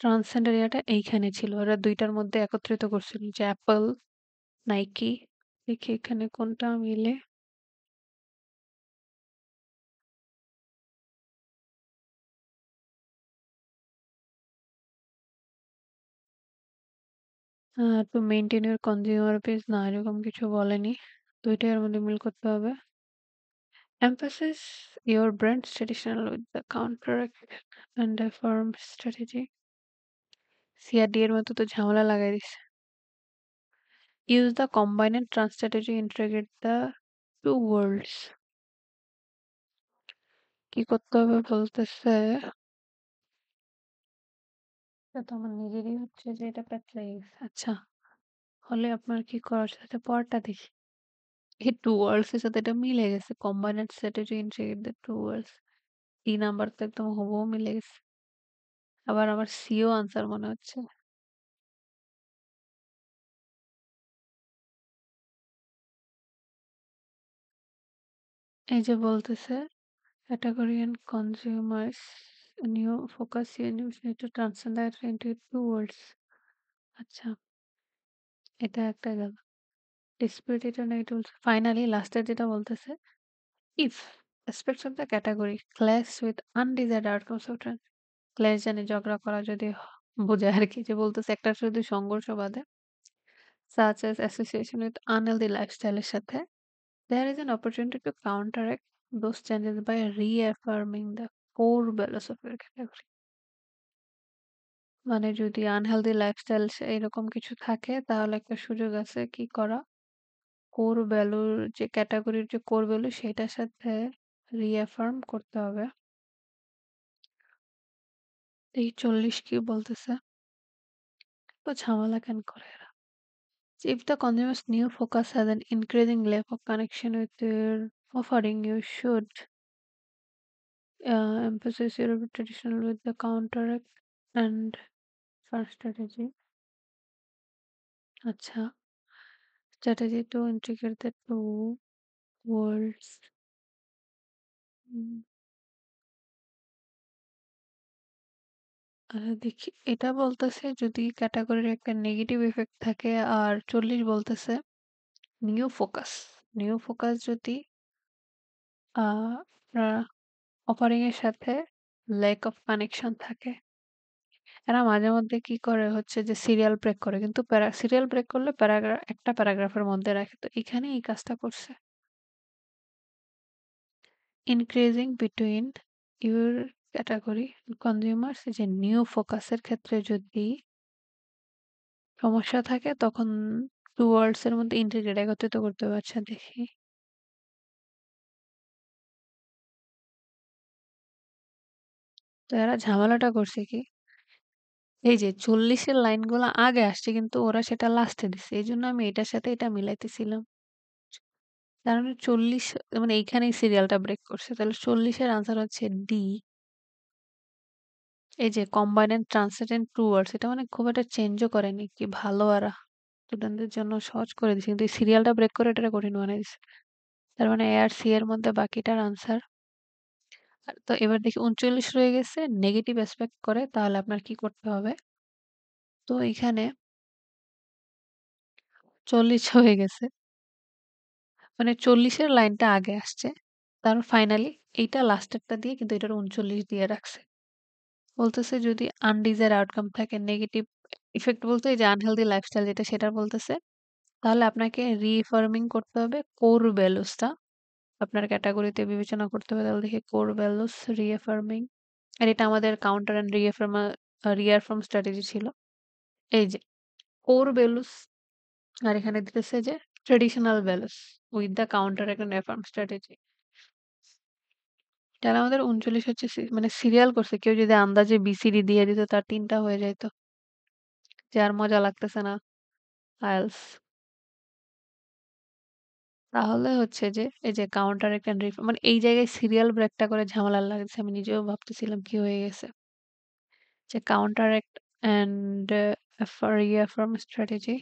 ট্রান্সেন্ড এরিয়াটা এইখানে ছিল। ওরা ২ টার মধ্যে একত্রিত করছিল যে Apple, Nike দেখি এখানে কোনটা মিলে। to maintain your consumer base না এরকম কিছু বলেনি। ২ টার মধ্যে মিল করতে হবে। Emphasize your brand's traditional with the counteract and a firm strategy. CRD এর মতো তো ঝামেলা লাগাই দিছে। Use the combine and trans strategy integrate the two worlds. কি করতে হবে বলতেছে এটা তো আমার নিজেরই হচ্ছে যে এটা পেটলাই গেছে। আচ্ছা হলে আপনার কি করা উচিত? আচ্ছা পরেরটা দেখি। এই টু ওয়ার্ডস এর সাথে এটা মিলে গেছে। Combine and strategy integrate the two words. ৩ number তো একদম হুবহু মিলে গেছে। আবার আমার সিও আনসার মনে হচ্ছে। এই যে বলতেছে category and consumers new focus you need to transcend that into two words. আচ্ছা এটা একটা গেল। dispute এটা নেগেটিভ ফাইনালি লাস্টের যেটা বলতেছে if aspects of the category clash with undesired outcomes of trend ক্লেশ জানি ঝগড়া করা যদি বোঝায় আর কি যে বলতেছে একটা যদি সংঘর্ষ বাধে such as association with unhealthy lifestyle এর সাথে there is an opportunity to counteract those changes by reaffirming the core values of your category. মানে যদি আনহেলদি লাইফস্টাইল এরকম কিছু থাকে তাহলে একটা সুযোগ আছে কি করা কোর ভ্যালুর যে ক্যাটাগরির যে কোর ভ্যালু সেটার সাথে রিঅ্যাফার্ম করতে হবে। এই 40 কি বলতেছে তো ঝামেলা কেন করে এরা if the consumer's new focus has an increasing level of connection with your offering you should emphasize your traditional with the counteract and first strategy আচ্ছা strategy to integrate the two worlds. দেখি এটা বলতেছে যদি ক্যাটাগরির একটা negative effect থাকে আর 40 বলতেছে new focus new focus যদি অফারিং এর সাথে ল্যাক অফ কানেকশন থাকে এরা মাঝে মধ্যে কি করে হচ্ছে যে সিরিয়াল ব্রেক করে কিন্তু সিরিয়াল ব্রেক করলে প্যারাগ্রাফ একটা প্যারাগ্রাফের মধ্যে রাখে তো এখানে এই কাজটা করছে increasing between your category consumers যে নিউ ফোকাসের ক্ষেত্রে যদি সমস্যা থাকে তখন 2 ওয়ার্ডস এর মধ্যে ইন্টিগ্রেট একত্রিত করতে হবে। আচ্ছা দেখি। তো এরা ঝামেলাটা করছে কি? এই যে ৪০ এর লাইনগুলা আগে আসছে কিন্তু ওরা সেটা লাস্টে দিছে। এজন্য আমি এটার সাথে এটা মিলাইতেছিলাম। তার মানে ৪০ মানে এইখানেই সিরিয়ালটা ব্রেক করছে। তাহলে ৪০ এর আনসার হচ্ছে ডি। এই যে কম্বাইন এন্ড ট্রান্সিডেন্ট টু ওয়ার্ডস এটা মানে খুব একটা চেঞ্জও করেনি। কি ভালো এরা। স্টুডেন্টদের জন্য সহজ করে দিছে। কিন্তু এই সিরিয়ালটা ব্রেক করে এটারে কঠিন বানাই দিছে। তার মানে এ আর সি এর মধ্যে বাকিটার আনসার তো এবার দেখি ৩৯ রয়ে গেছে নেগেটিভ অ্যাসপেক্ট করে তাহলে আপনার কি করতে হবে তো এখানে ৪০ হয়ে গেছে মানে ৪০ এর লাইনটা আগে আসছে তার ফাইনালি এইটা লাস্টেরটা দিয়ে কিন্তু এটার ৩৯ দিয়ে রাখছে বলতেছে যদি আনডিজায়ার আউটকাম থাকে নেগেটিভ ইফেক্ট বলতে এই যে আনহেলদি লাইফস্টাইল যেটা সেটা বলতেছে তাহলে আপনাকে রিফর্মিং করতে হবে কোর ভ্যালুসটা আপনার ক্যাটাগরিতে বিবেচনা করতে হবে তাহলে দেখি কোর ভ্যালুস রিএফার্মিং আর এটা আমাদের কাউন্টার অ্যান্ড রিয়ারফর্ম স্ট্র্যাটেজি ছিল এই যে কোর ভ্যালুস আর এখানে দিতেছে যে traditional values with the counter একটা রেফর্ম স্ট্র্যাটেজি তাহলে আমাদের ৩৯ হচ্ছে মানে সিরিয়াল করছে কেউ যদি আন্দাজে বিসিডি দিয়ে দিত তার ৩টা হয়ে যাইত যে আর মজা লাগতেছে না আইএলস তাহলে হচ্ছে যে এই যে কাউন্টার একটা মানে এই জায়গায় সিরিয়াল ব্রেকটা করে ঝামেলা লাগছে আমি নিজেও ভাবতেছিলাম কি হয়ে গেছে যে কাউন্টার অ্যান্ড রিয়াফর্ম স্ট্র্যাটেজি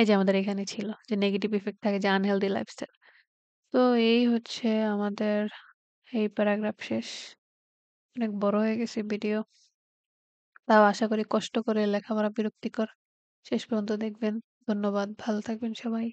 এই যে আমাদের এখানে ছিল যে নেগেটিভ ইফেক্ট থাকে যে আনহেলদি লাইফস্টাইল তো এই হচ্ছে আমাদের এই প্যারাগ্রাফ শেষ। অনেক বড় হয়ে গেছে ভিডিও। তাও আশা করি কষ্ট করে লেখা পড়া বিরক্তিকর। শেষ পর্যন্ত দেখবেন। ধন্যবাদ। ভালো থাকবেন সবাই।